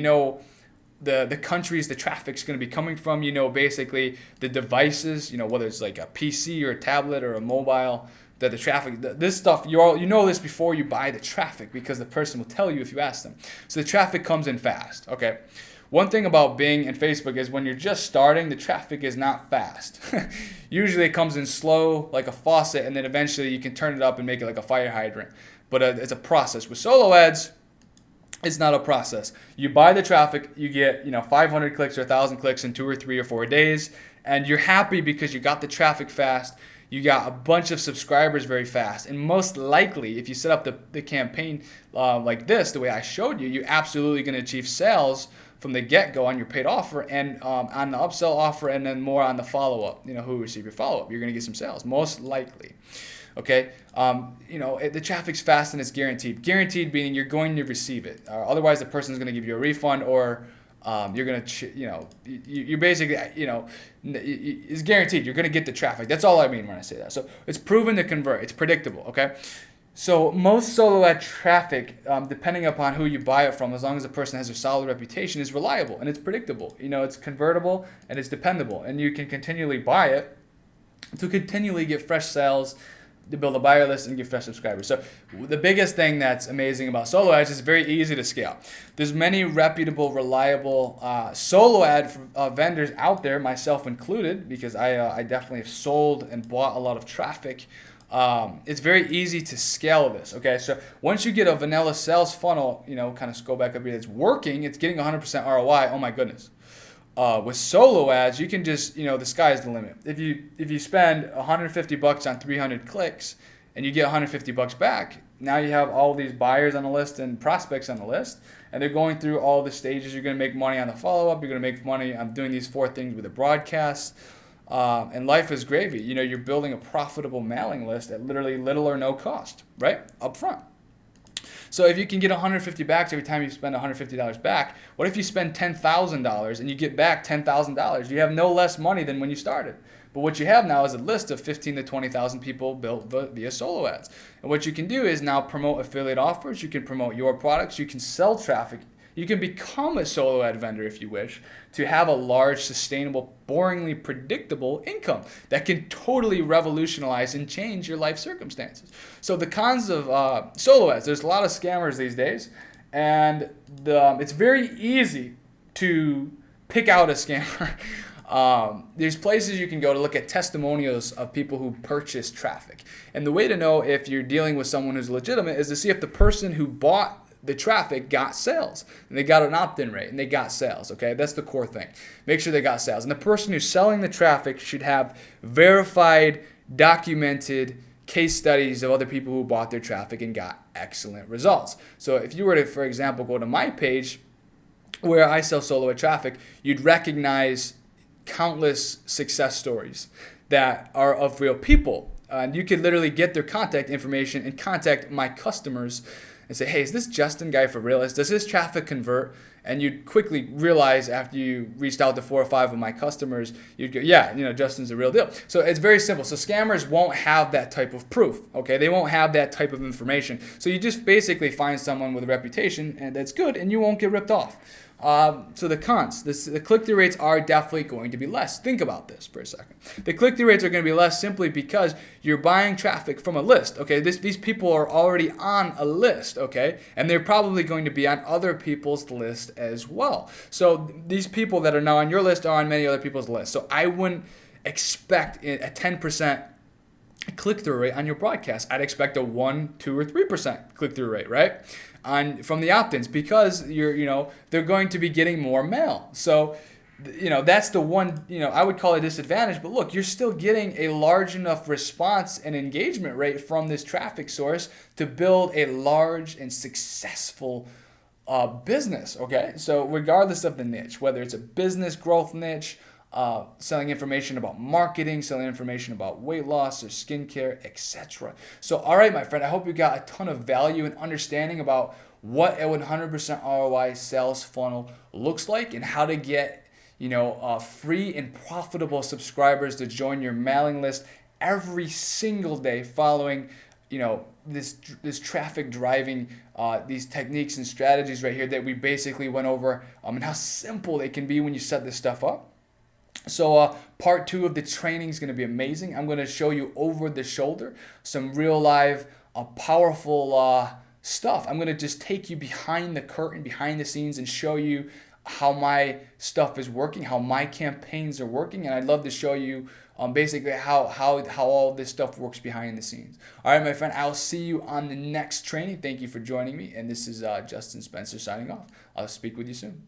the countries the traffic's going to be coming from. You know, basically the devices, you know, whether it's like a PC or a tablet or a mobile, that the traffic, this stuff, you know this before you buy the traffic, because the person will tell you if you ask them. So the traffic comes in fast, okay? One thing about Bing and Facebook is when you're just starting, the traffic is not fast. Usually it comes in slow, like a faucet, and then eventually you can turn it up and make it like a fire hydrant. But it's a process. With solo ads, it's not a process. You buy the traffic, you get 500 clicks or 1,000 clicks in 2 or 3 or 4 days, and you're happy because you got the traffic fast. You got a bunch of subscribers very fast. And most likely, if you set up the campaign like this, the way I showed you, you're absolutely going to achieve sales from the get-go on your paid offer and on the upsell offer, and then more on the follow-up, who receive your follow-up. You're going to get some sales, most likely. Okay, the traffic's fast and it's guaranteed. Guaranteed meaning you're going to receive it. Otherwise, the person's going to give you a refund, or you're going to, you're basically, it's guaranteed. You're going to get the traffic. That's all I mean when I say that. So it's proven to convert. It's predictable, okay? So most solo ad traffic, depending upon who you buy it from, as long as the person has a solid reputation, is reliable and it's predictable. It's convertible and it's dependable. And you can continually buy it to continually get fresh sales, to build a buyer list and get fresh subscribers. So the biggest thing that's amazing about solo ads is it's very easy to scale. There's many reputable, reliable solo ad vendors out there, myself included, because I definitely have sold and bought a lot of traffic. It's very easy to scale this. Okay, so once you get a vanilla sales funnel, kind of go back up here, it's working, it's getting 100% ROI. Oh my goodness. With solo ads, you can just, the sky's the limit. If you spend $150 on 300 clicks and you get $150 back, now you have all these buyers on the list and prospects on the list, and they're going through all the stages. You're going to make money on the follow-up. You're going to make money on doing these 4 things with the broadcast, and life is gravy. You're building a profitable mailing list at literally little or no cost, right, up front. So if you can get $150 back every time you spend $150 back, what if you spend $10,000 and you get back $10,000? You have no less money than when you started. But what you have now is a list of 15 to 20,000 people built via solo ads. And what you can do is now promote affiliate offers. You can promote your products. You can sell traffic. You can become a solo ad vendor if you wish, to have a large, sustainable, boringly predictable income that can totally revolutionize and change your life circumstances. So the cons of solo ads, there's a lot of scammers these days, and it's very easy to pick out a scammer. There's places you can go to look at testimonials of people who purchase traffic. And the way to know if you're dealing with someone who's legitimate is to see if the person who bought the traffic got sales, and they got an opt-in rate, and they got sales. Okay, that's the core thing. Make sure they got sales, and the person who's selling the traffic should have verified, documented case studies of other people who bought their traffic and got excellent results. So if you were to, for example, go to my page where I sell solo ad traffic, you'd recognize countless success stories that are of real people. And you could literally get their contact information and contact my customers and say, hey, is this Justin guy for real? Does his traffic convert? And you'd quickly realize after you reached out to 4 or 5 of my customers, you'd go, yeah, Justin's the real deal. So it's very simple. So scammers won't have that type of proof, okay? They won't have that type of information. So you just basically find someone with a reputation and that's good, and you won't get ripped off. So the cons, the click-through rates are definitely going to be less. Think about this for a second. The click-through rates are going to be less simply because you're buying traffic from a list, okay? These people are already on a list, okay? And they're probably going to be on other people's list as well. So these people that are now on your list are on many other people's lists. So I wouldn't expect a 10% click-through rate on your broadcast. I'd expect a 1, 2, or 3% click-through rate, right? From the opt-ins, because they're going to be getting more mail. So, that's the one, I would call it a disadvantage. But look, you're still getting a large enough response and engagement rate from this traffic source to build a large and successful business. Okay, so regardless of the niche, whether it's a business growth niche, selling information about marketing, selling information about weight loss or skincare, etc. So, all right, my friend, I hope you got a ton of value and understanding about what a 100% ROI sales funnel looks like and how to get, free and profitable subscribers to join your mailing list every single day following, this traffic driving these techniques and strategies right here that we basically went over, and how simple they can be when you set this stuff up. So part 2 of the training is going to be amazing. I'm going to show you over the shoulder some real live powerful stuff. I'm going to just take you behind the curtain, behind the scenes, and show you how my stuff is working, how my campaigns are working, and I'd love to show you basically how all this stuff works behind the scenes. All right, my friend, I'll see you on the next training. Thank you for joining me, and this is Justin Spencer signing off. I'll speak with you soon.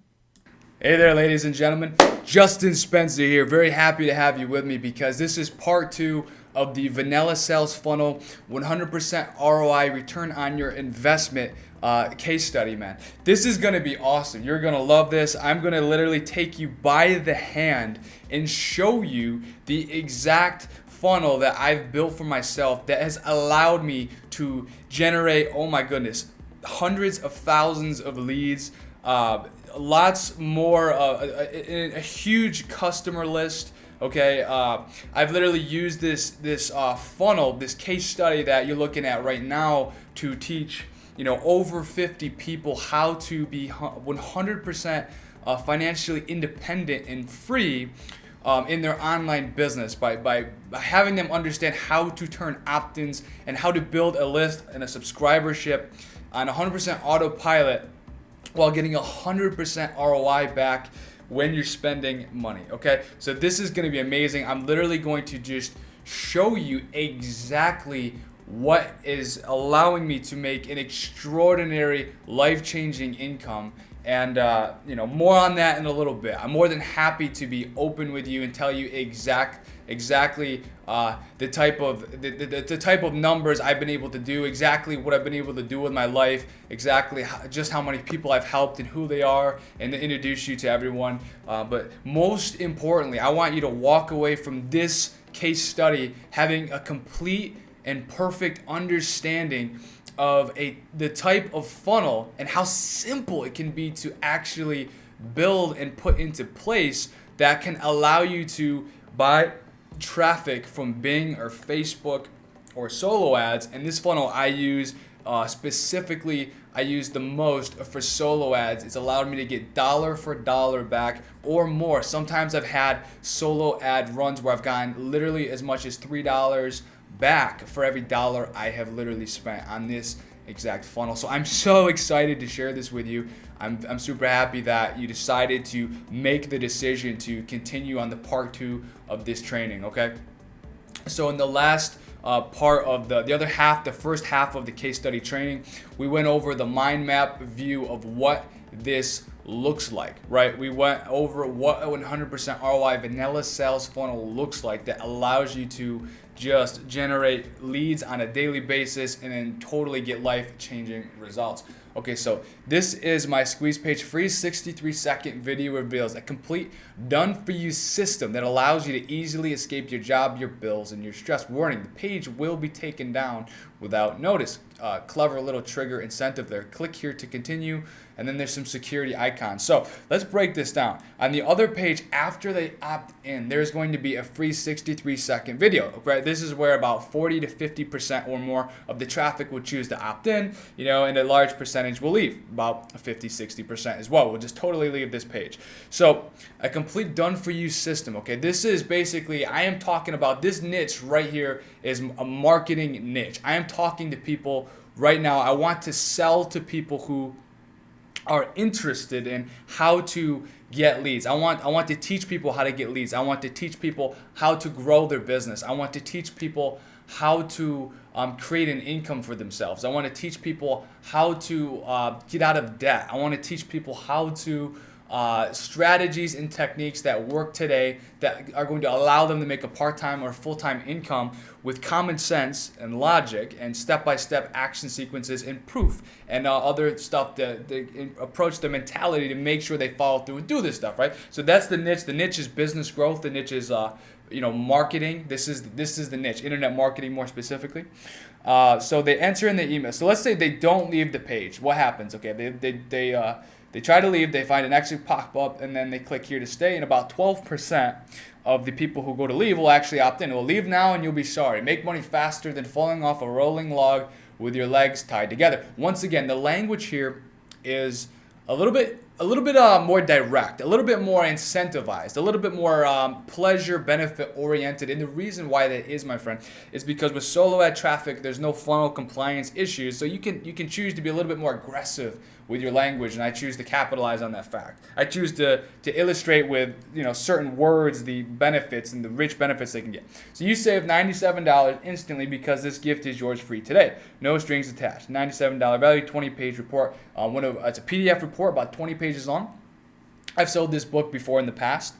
Hey there, ladies and gentlemen. Justin Spencer here. Very happy to have you with me because this is part 2 of the vanilla sales funnel 100% ROI return on your investment case study, man. This is going to be awesome. You're going to love this. I'm going to literally take you by the hand and show you the exact funnel that I've built for myself that has allowed me to generate, oh my goodness, hundreds of thousands of leads, lots more, a huge customer list. Okay, I've literally used this funnel, this case study that you're looking at right now, to teach over 50 people how to be 100% financially independent and free in their online business by having them understand how to turn opt-ins and how to build a list and a subscribership on 100% autopilot while getting 100% ROI back when you're spending money. Okay, so this is going to be amazing. I'm literally going to just show you exactly what is allowing me to make an extraordinary, life-changing income. And more on that in a little bit. I'm more than happy to be open with you and tell you exactly the type of numbers I've been able to do, exactly what I've been able to do with my life, exactly just how many people I've helped and who they are, and to introduce you to everyone. But most importantly, I want you to walk away from this case study having a complete and perfect understanding of the type of funnel and how simple it can be to actually build and put into place that can allow you to buy traffic from Bing or Facebook or solo ads. And this funnel I use specifically, I use the most for solo ads. It's allowed me to get dollar for dollar back or more. Sometimes I've had solo ad runs where I've gotten literally as much as $3 back for every dollar I have literally spent on this exact funnel. So I'm so excited to share this with you. I'm super happy that you decided to make the decision to continue on the part 2 of this training. Okay, so in the last part of the other half, the first half of the case study training, we went over the mind map view of what this looks like, right? We went over what a 100% ROI vanilla sales funnel looks like that allows you to just generate leads on a daily basis and then totally get life-changing results. Okay, so this is my squeeze page free 63-second video reveals a complete done-for-you system that allows you to easily escape your job, your bills, and your stress. Warning, the page will be taken down without notice. Clever little trigger incentive there. Click here to continue, and then there's some security icons. So let's break this down. On the other page, after they opt in, there's going to be a free 63-second video. Right? This is where about 40 to 50% or more of the traffic will choose to opt in, and a large percentage will leave, about 50-60% as well. We'll just totally leave this page. So a complete done-for-you system. Okay, this is basically, I am talking about this niche right here is a marketing niche. I am talking to people right now. I want to sell to people who are interested in how to get leads. I want to teach people how to get leads. I want to teach people how to grow their business. I want to teach people how to create an income for themselves. I want to teach people how to get out of debt. I want to teach people how to strategies and techniques that work today that are going to allow them to make a part-time or full-time income with common sense and logic and step-by-step action sequences and proof and other stuff that they approach the mentality to make sure they follow through and do this stuff, right? So that's the niche. The niche is business growth. The niche is marketing. This is the niche, internet marketing more specifically. So they enter in the email. So let's say they don't leave the page. What happens? Okay, they try to leave, they find an exit pop up, and then they click here to stay, and about 12% of the people who go to leave will actually opt in. Well, leave now and you'll be sorry. Make money faster than falling off a rolling log with your legs tied together. Once again, the language here is a little bit more direct, a little bit more incentivized, a little bit more pleasure benefit oriented. And the reason why that is, my friend, is because with solo ad traffic, there's no funnel compliance issues. So you can choose to be a little bit more aggressive with your language, and I choose to capitalize on that fact. I choose to illustrate with certain words the benefits and the rich benefits they can get. So you save $97 instantly because this gift is yours free today. No strings attached. $97 value, 20-page report. It's a PDF report about 20 pages long. I've sold this book before in the past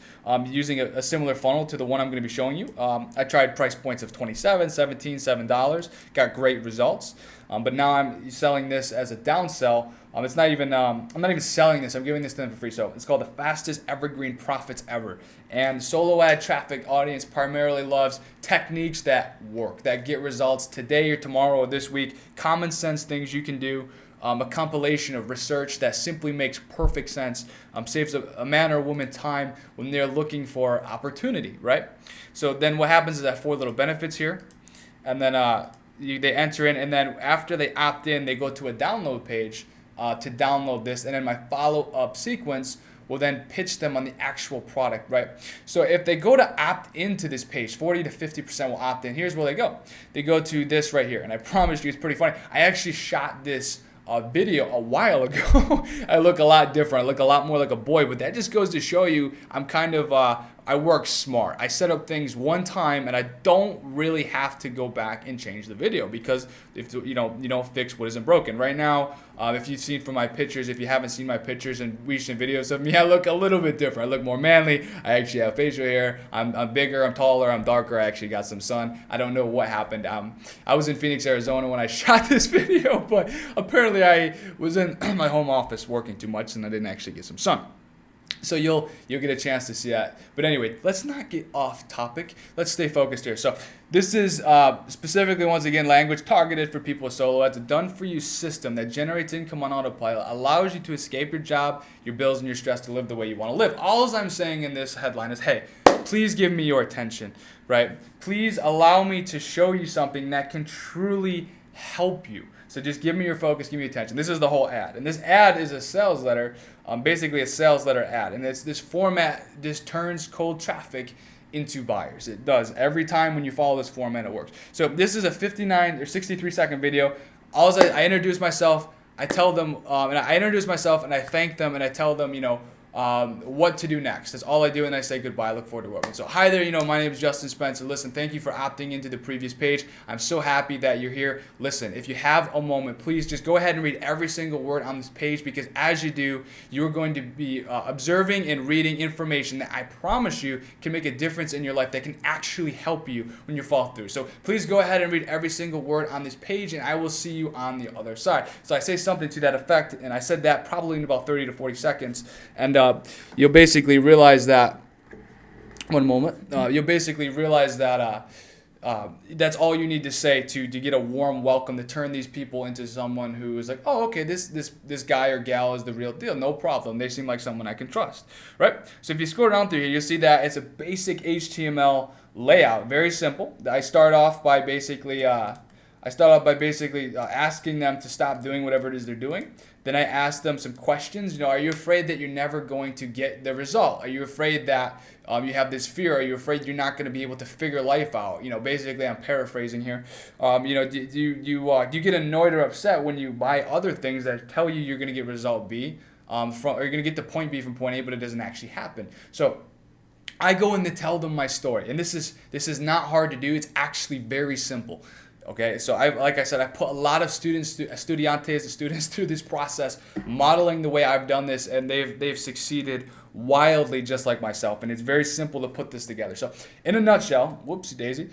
using a similar funnel to the one I'm going to be showing you. I tried price points of $27, $17, $7, got great results. But now I'm selling this as a downsell. It's not even I'm not even selling this. I'm giving this to them for free. So it's called the fastest evergreen profits ever. And solo ad traffic audience primarily loves techniques that work, that get results today or tomorrow or this week. Common sense things you can do. A compilation of research that simply makes perfect sense, saves a man or woman time when they're looking for opportunity, right? So then what happens is I have 4 little benefits here, and then they enter in, and then after they opt in, they go to a download page to download this, and then my follow-up sequence will then pitch them on the actual product, right? So if they go to opt into this page, 40 to 50% will opt in. Here's where they go. They go to this right here, and I promise you it's pretty funny. I actually shot this video a while ago. I look a lot different. I look a lot more like a boy, but that just goes to show you I'm kind of I work smart. I set up things one time, and I don't really have to go back and change the video because if you don't fix what isn't broken. Right now, if you've seen from my pictures, if you haven't seen my pictures and recent videos of me, I look a little bit different. I look more manly. I actually have facial hair. I'm bigger. I'm taller. I'm darker. I actually got some sun. I don't know what happened. I was in Phoenix, Arizona when I shot this video, but apparently I was in my home office working too much, and I didn't actually get some sun. So you'll get a chance to see that. But anyway, let's not get off topic. Let's stay focused here. So this is specifically, once again, language targeted for people with solo ads. A done-for-you system that generates income on autopilot, allows you to escape your job, your bills, and your stress to live the way you want to live. All I'm saying in this headline is, hey, please give me your attention, right? Please allow me to show you something that can truly help you. So just give me your focus, give me attention. This is the whole ad. And this ad is a sales letter, basically a sales letter ad. And this format just turns cold traffic into buyers. It does. Every time when you follow this format, it works. So this is a 59 or 63 second video. I introduce myself, I tell them, and I introduce myself and I thank them and I tell them, what to do next. That's all I do, and I say goodbye. I look forward to working. So hi there, my name is Justin Spencer. Listen, thank you for opting into the previous page. I'm so happy that you're here. Listen, if you have a moment, please just go ahead and read every single word on this page, because as you do, you're going to be observing and reading information that I promise you can make a difference in your life, that can actually help you when you fall through. So please go ahead and read every single word on this page, and I will see you on the other side. So I say something to that effect, and I said that probably in about 30 to 40 seconds, and you'll basically realize that, you'll basically realize that that's all you need to say to get a warm welcome, to turn these people into someone who is like, oh, okay, this guy or gal is the real deal. No problem. They seem like someone I can trust, right? So if you scroll down through here, you'll see that it's a basic HTML layout, very simple. I start off by basically asking them to stop doing whatever it is they're doing. Then I ask them some questions. Are you afraid that you're never going to get the result? Are you afraid that you have this fear? Are you afraid you're not going to be able to figure life out? Basically, I'm paraphrasing here. Do you get annoyed or upset when you buy other things that tell you you're going to get result B, or you're going to get to point B from point A, but it doesn't actually happen? So I go in to tell them my story, and this is not hard to do. It's actually very simple. Okay, so like I said, I put a lot of students through this process, modeling the way I've done this, and they've succeeded wildly just like myself. And it's very simple to put this together. So in a nutshell, whoopsie daisy,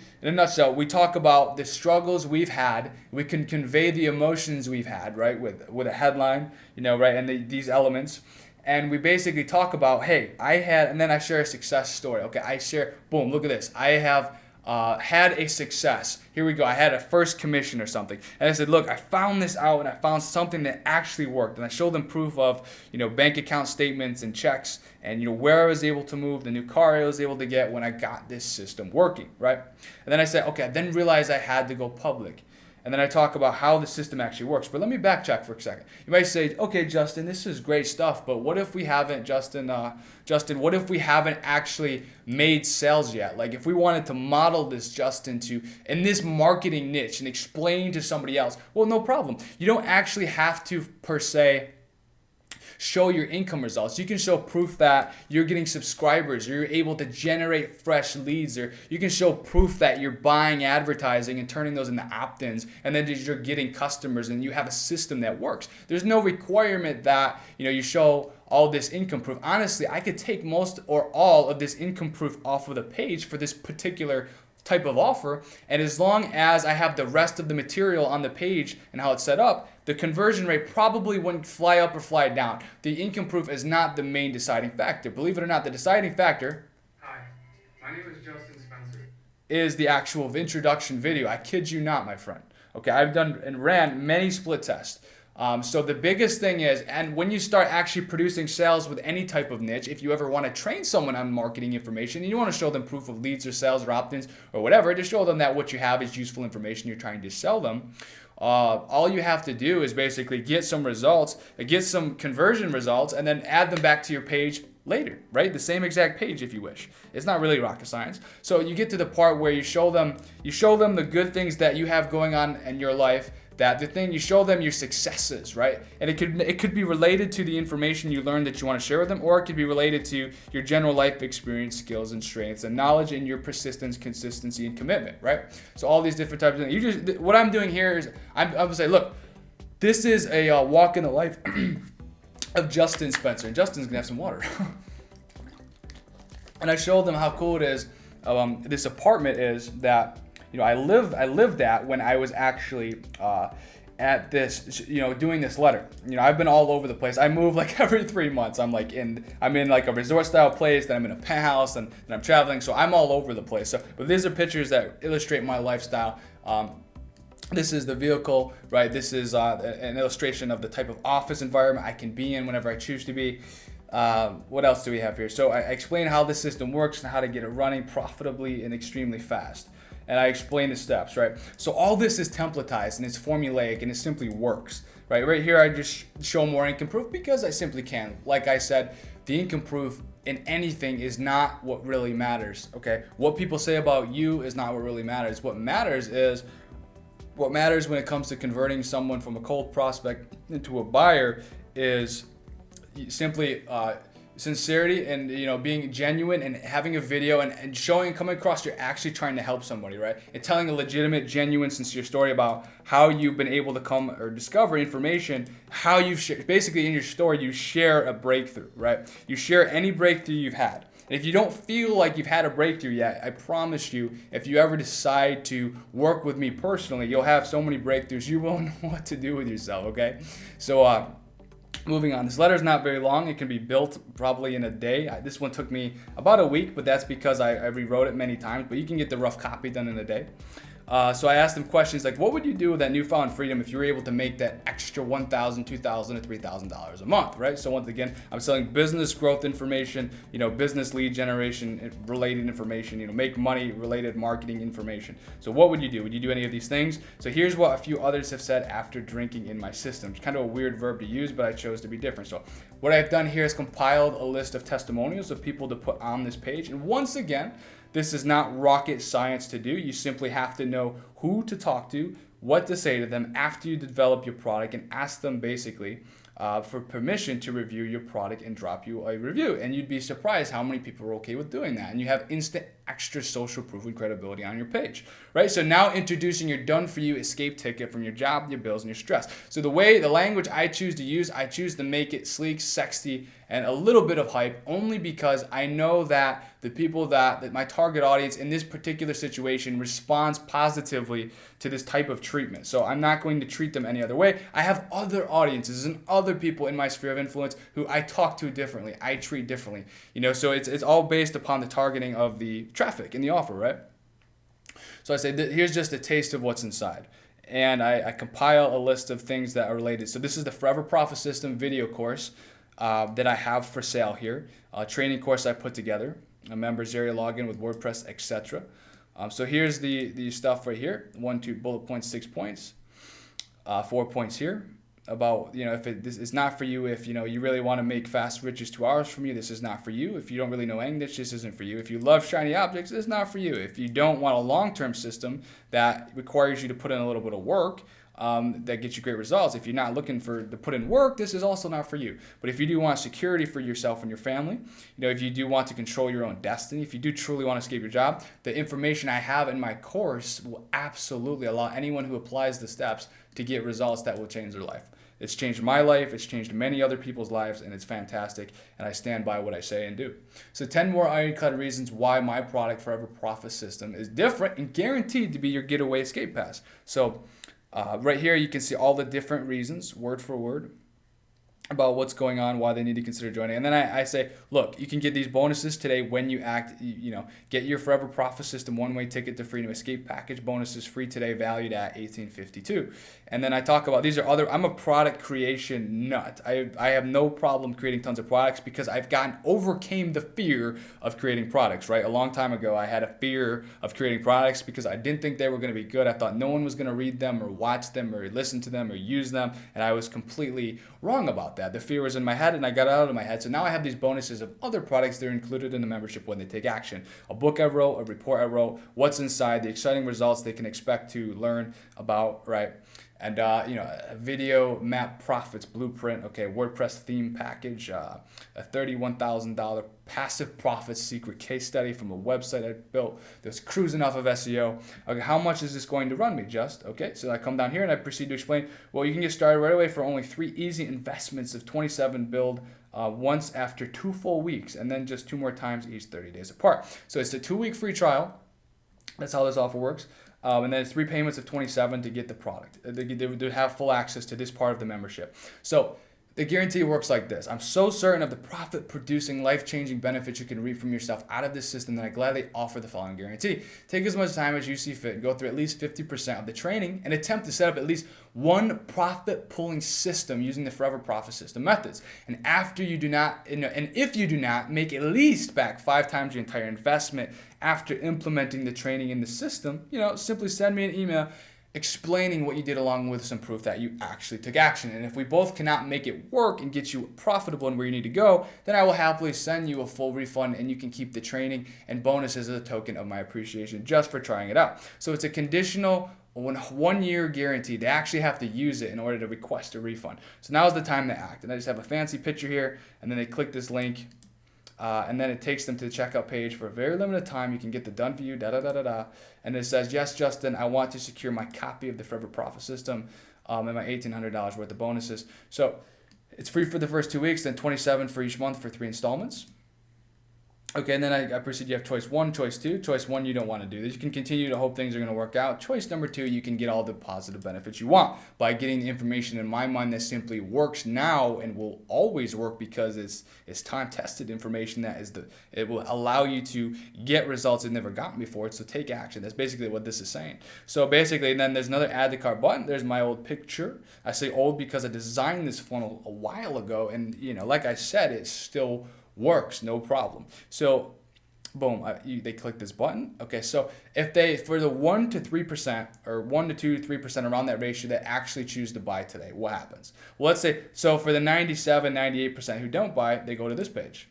we talk about the struggles we've had. We can convey the emotions we've had, right, with a headline, right, and these elements. And we basically talk about, hey, and then I share a success story. Okay, I share, boom, look at this. I have had a success. Here we go. I had a first commission or something. And I said, look, I found this out, and I found something that actually worked. And I showed them proof of, bank account statements and checks, and, where I was able to move, the new car I was able to get when I got this system working, right? And then I said, okay, I then realized I had to go public. And then I talk about how the system actually works. But let me backtrack for a second. You might say, okay, Justin, this is great stuff, but what if we haven't, Justin, what if we haven't actually made sales yet? Like if we wanted to model this, Justin, in this marketing niche and explain to somebody else, well, no problem. You don't actually have to, per se, show your income results. You can show proof that you're getting subscribers, or you're able to generate fresh leads, or you can show proof that you're buying advertising and turning those into opt-ins, and then you're getting customers and you have a system that works. There's no requirement that you show all this income proof. Honestly, I could take most or all of this income proof off of the page for this particular type of offer, and as long as I have the rest of the material on the page and how it's set up, the conversion rate probably wouldn't fly up or fly down. The income proof is not the main deciding factor. Believe it or not, the deciding factor, hi, my name is Justin Spencer, is the actual introduction video. I kid you not, my friend. Okay, I've done and ran many split tests. So the biggest thing is, and when you start actually producing sales with any type of niche, if you ever want to train someone on marketing information and you want to show them proof of leads or sales or opt-ins or whatever, to show them that what you have is useful information you're trying to sell them, all you have to do is basically get some results, get some conversion results, and then add them back to your page later, right? The same exact page if you wish. It's not really rocket science. So you get to the part where you show them the good things that you have going on in your life, that the thing you show them your successes, right? And it could be related to the information you learned that you want to share with them, or it could be related to your general life experience, skills, and strengths, and knowledge, and your persistence, consistency, and commitment, right? So all these different types of things. What I'm doing here is I'm gonna say, look, this is a walk in the life of Justin Spencer, and Justin's gonna have some water. And I showed them how cool it is. This apartment is that I lived at when I was actually at this, doing this letter. I've been all over the place. I move like every 3 months. I'm in like a resort style place, then I'm in a penthouse, and then I'm traveling. So I'm all over the place. But these are pictures that illustrate my lifestyle. This is the vehicle, right? This is an illustration of the type of office environment I can be in whenever I choose to be. What else do we have here? So I explain how the system works and how to get it running profitably and extremely fast. And I explain the steps, right? So all this is templatized and it's formulaic and it simply works, right? Right here, I just show more income proof because I simply can. Like I said, the income proof in anything is not what really matters, okay? What people say about you is not what really matters. What matters when it comes to converting someone from a cold prospect into a buyer is simply sincerity and being genuine and having a video and showing, coming across you're actually trying to help somebody, right? And telling a legitimate, genuine, sincere story about how you've been able to come or discover information, how you've basically in your story you share a breakthrough, right? You share any breakthrough you've had. And if you don't feel like you've had a breakthrough yet, I promise you, if you ever decide to work with me personally, you'll have so many breakthroughs you won't know what to do with yourself, okay? So moving on, this letter is not very long. It can be built probably in a day. This one took me about a week, but that's because I rewrote it many times, but you can get the rough copy done in a day. So I asked them questions like, what would you do with that newfound freedom if you were able to make that extra $1,000, $2,000, or $3,000 a month, right? So once again, I'm selling business growth information, business lead generation related information, make money related marketing information. So what would you do? Would you do any of these things? So here's what a few others have said after drinking in my system. It's kind of a weird verb to use, but I chose to be different. So what I've done here is compiled a list of testimonials of people to put on this page. And once again, this is not rocket science to do. You simply have to know who to talk to, what to say to them after you develop your product, and ask them basically for permission to review your product and drop you a review. And you'd be surprised how many people are okay with doing that. And you have instant extra social proof and credibility on your page, right? So now introducing your done-for-you escape ticket from your job, your bills, and your stress. So the language I choose to use, I choose to make it sleek, sexy, and a little bit of hype, only because I know that the people that my target audience in this particular situation responds positively to this type of treatment. So I'm not going to treat them any other way. I have other audiences and other people in my sphere of influence who I talk to differently, I treat differently. So it's all based upon the targeting of the traffic in the offer, right? So I say, here's just a taste of what's inside. And I compile a list of things that are related. So this is the Forever Profit System video course that I have for sale here. A training course I put together, a members area login with WordPress, etc. So here's the stuff right here. 1, 2 bullet points, 6 points. 4 points here about, if this is not for you. If you really want to make fast riches 2 hours from you, this is not for you. If you don't really know English, this isn't for you. If you love shiny objects, this is not for you. If you don't want a long-term system that requires you to put in a little bit of work, that gets you great results, if you're not looking to put in work, this is also not for you. But if you do want security for yourself and your family, if you do want to control your own destiny, if you do truly want to escape your job, the information I have in my course will absolutely allow anyone who applies the steps to get results that will change their life. It's changed my life, it's changed many other people's lives, and it's fantastic, and I stand by what I say and do. So 10 more ironclad reasons why my product, Forever Profit System, is different and guaranteed to be your getaway escape pass. So right here you can see all the different reasons, word for word, about what's going on, why they need to consider joining. And then I say, look, you can get these bonuses today when you act, get your Forever Profit System one-way ticket to Freedom Escape package bonuses free today, valued at $18.52. And then I talk about, I'm a product creation nut. I have no problem creating tons of products because I've overcame the fear of creating products, right? A long time ago, I had a fear of creating products because I didn't think they were going to be good. I thought no one was going to read them or watch them or listen to them or use them. And I was completely wrong about that. The fear was in my head and I got it out of my head. So now I have these bonuses of other products that are included in the membership when they take action. A book I wrote, a report I wrote, what's inside, the exciting results they can expect to learn about, right? And, a video map profits blueprint, WordPress theme package, a $31,000 passive profits secret case study from a website I built that's cruising off of SEO. Okay, how much is this going to run me, Just? Okay, so I come down here and I proceed to explain, well, you can get started right away for only 3 easy investments of 27 build once after 2 full weeks, and then just 2 more times each 30 days apart. So it's a 2-week free trial. That's how this offer works. And then it's 3 payments of 27 to get the product. They have full access to this part of the membership. So the guarantee works like this. I'm so certain of the profit-producing, life-changing benefits you can reap from yourself out of this system that I gladly offer the following guarantee. Take as much time as you see fit and go through at least 50% of the training and attempt to set up at least one profit-pulling system using the Forever Profit System methods. And after you do not, and if you do not make at least back 5 times your entire investment after implementing the training in the system, simply send me an email explaining what you did along with some proof that you actually took action. And if we both cannot make it work and get you profitable and where you need to go, then I will happily send you a full refund and you can keep the training and bonuses as a token of my appreciation just for trying it out. So it's a conditional 1-year guarantee. They actually have to use it in order to request a refund. So now is the time to act. And I just have a fancy picture here, and then they click this link. And then it takes them to the checkout page for a very limited time. You can get the done for you, and it says, yes, Justin, I want to secure my copy of the Forever Profit System and my $1,800 worth of bonuses. So it's free for the first 2 weeks, then 27 for each month for 3 installments. Okay, and then I proceed. You have choice 1, choice 2. Choice 1, you don't want to do this. You can continue to hope things are going to work out. Choice number 2, you can get all the positive benefits you want by getting the information in my mind that simply works now and will always work because it's time-tested information it will allow you to get results you've never gotten before. So take action. That's basically what this is saying. So basically, then there's another add to cart button. There's my old picture. I say old because I designed this funnel a while ago, and like I said, it still works, no problem. So boom, they click this button. Okay, so if they, for the 1 to 3% or 1 to 2 to 3% around that ratio that actually choose to buy today, what happens? Well, let's say, so for the 97, 98% who don't buy, they go to this page.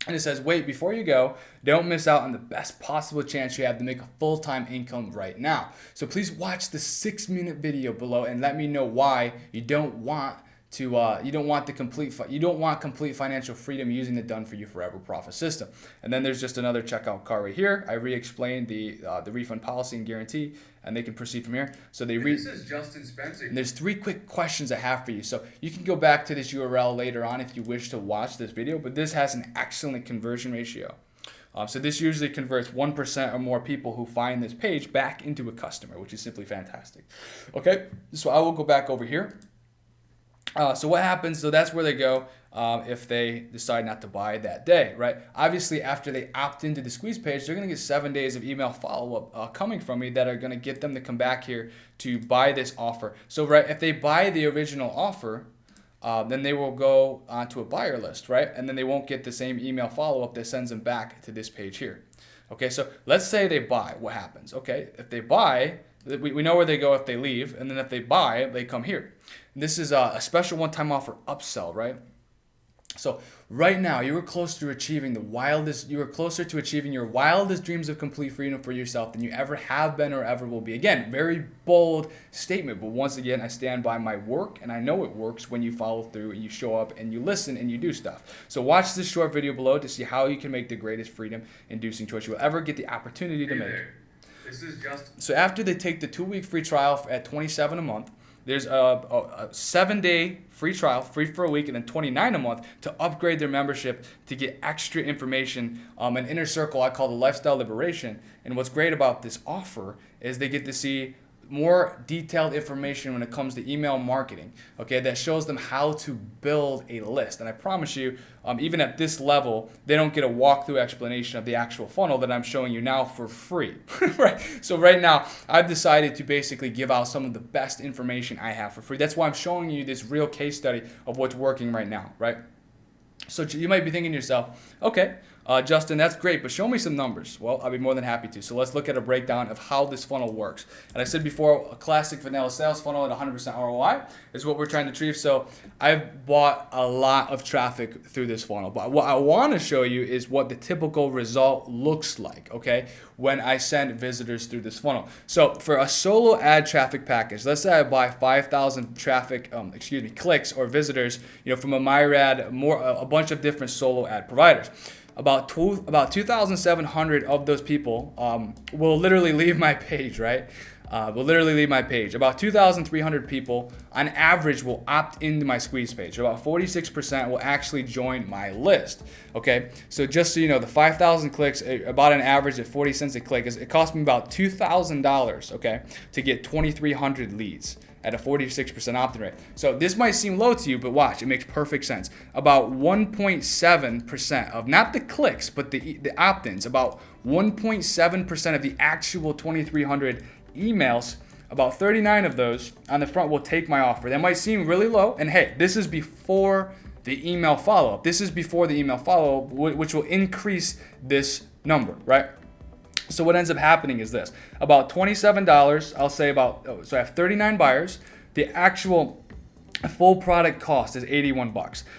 And it says, wait, before you go, don't miss out on the best possible chance you have to make a full-time income right now. So please watch the 6-minute video below and let me know why you don't want complete financial freedom using the done for you forever profit system. And then there's just another checkout card right here. I re-explained the refund policy and guarantee, and they can proceed from here. So this is Justin Spencer. And there's 3 quick questions I have for you. So you can go back to this URL later on if you wish to watch this video, but this has an excellent conversion ratio. So this usually converts 1% or more people who find this page back into a customer, which is simply fantastic. Okay, so I will go back over here. So what happens, so that's where they go if they decide not to buy that day, right? Obviously, after they opt into the squeeze page, they're going to get 7 days of email follow-up coming from me that are going to get them to come back here to buy this offer. So right, if they buy the original offer, then they will go onto a buyer list, right? And then they won't get the same email follow-up that sends them back to this page here. Okay, so let's say they buy. What happens? Okay, if they buy, we know where they go if they leave, and then if they buy, they come here. And this is a special one-time offer upsell, right? So right now, you are closer to achieving your wildest dreams of complete freedom for yourself than you ever have been or ever will be. Again, very bold statement, but once again, I stand by my work, and I know it works when you follow through and you show up and you listen and you do stuff. So watch this short video below to see how you can make the greatest freedom-inducing choice you will ever get the opportunity to make. This is Justin. So after they take the 2-week free trial at $27 a month, there's a 7-day free trial, free for a week, and then $29 a month to upgrade their membership to get extra information, an inner circle I call the lifestyle liberation. And what's great about this offer is they get to see more detailed information when it comes to email marketing, okay, that shows them how to build a list. And I promise you, even at this level, they don't get a walkthrough explanation of the actual funnel that I'm showing you now for free, right? So right now, I've decided to basically give out some of the best information I have for free. That's why I'm showing you this real case study of what's working right now, right? So you might be thinking to yourself, okay, Justin, that's great, but show me some numbers. Well, I'll be more than happy to. So let's look at a breakdown of how this funnel works. And I said before, a classic vanilla sales funnel at 100% ROI is what we're trying to achieve. So I've bought a lot of traffic through this funnel. But what I want to show you is what the typical result looks like, okay, when I send visitors through this funnel. So for a solo ad traffic package, let's say I buy 5,000 clicks or visitors, from a Myrad, a bunch of different solo ad providers. About 2,700 of those people will literally leave my page, right? About 2,300 people on average will opt into my squeeze page. About 46% will actually join my list, okay? So just so you know, the 5,000 clicks, about an average at 40 cents a click, it cost me about $2,000, okay, to get 2,300 leads at a 46% opt-in rate. So this might seem low to you, but watch, it makes perfect sense. About 1.7% of, not the clicks, but the opt-ins, about 1.7% of the actual 2,300 emails, about 39 of those on the front will take my offer. That might seem really low, and hey, this is before the email follow-up. Which will increase this number, right? So what ends up happening is this. About $27, I'll say so I have 39 buyers. The actual full product cost is $81.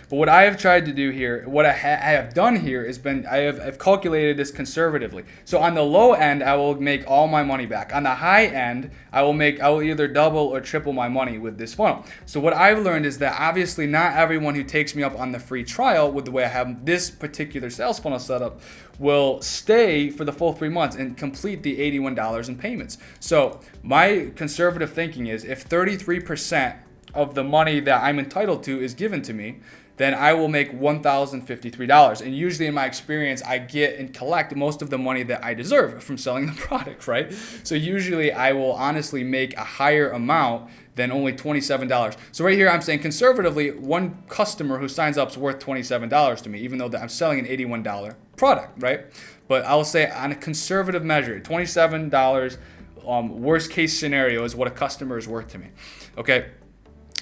But what I have tried to do here, what I have done here is I've calculated this conservatively. So on the low end, I will make all my money back. On the high end, I will either double or triple my money with this funnel. So what I've learned is that obviously not everyone who takes me up on the free trial with the way I have this particular sales funnel set up will stay for the full 3 months and complete the $81 in payments. So my conservative thinking is if 33% of the money that I'm entitled to is given to me, then I will make $1,053. And usually in my experience, I get and collect most of the money that I deserve from selling the product, right? So usually I will honestly make a higher amount than only $27. So right here, I'm saying conservatively, one customer who signs up is worth $27 to me, even though I'm selling an $81 product, right? But I will say on a conservative measure, $27, worst case scenario is what a customer is worth to me, okay?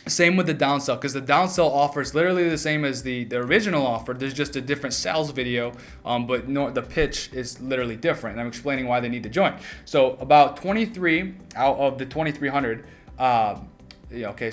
Same with the downsell, because the downsell offer is literally the same as the original offer. There's just a different sales video, but the pitch is literally different. And I'm explaining why they need to join. So about 23 out of the 2,300,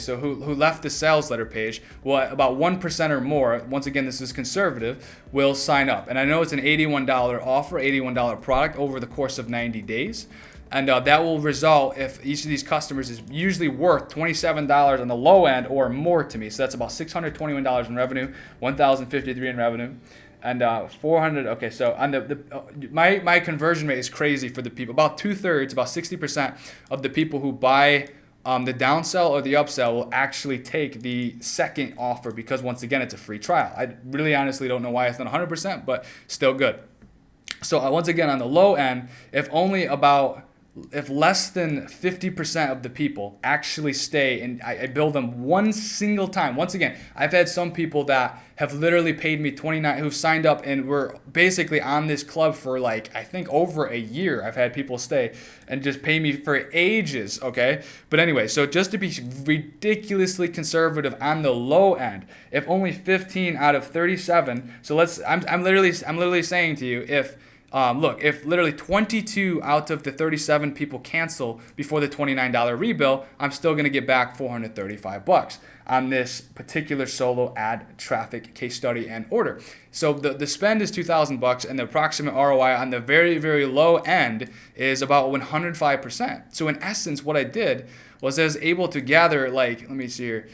so who left the sales letter page, well, about 1% or more, once again, this is conservative, will sign up. And I know it's an $81 offer, $81 product over the course of 90 days. And that will result if each of these customers is usually worth $27 on the low end or more to me. So that's about $621 in revenue, $1,053 in revenue, and 400. Okay, so on my conversion rate is crazy for the people. About 2/3, about 60% of the people who buy the downsell or the upsell will actually take the second offer because once again, it's a free trial. I really honestly don't know why it's not 100%, but still good. So once again, on the low end, if less than 50% of the people actually stay and I bill them one single time. Once again, I've had some people that have literally paid me $29 who've signed up and were basically on this club for I think over a year. I've had people stay and just pay me for ages, okay? But anyway, so just to be ridiculously conservative on the low end, if only 15 out of 37, so I'm literally saying to you, if Look, if literally 22 out of the 37 people cancel before the $29 rebill, I'm still going to get back $435 on this particular solo ad traffic case study and order. So the spend is $2,000 and the approximate ROI on the very, very low end is about 105%. So in essence, what I did was I was able to gather, like, let me see here,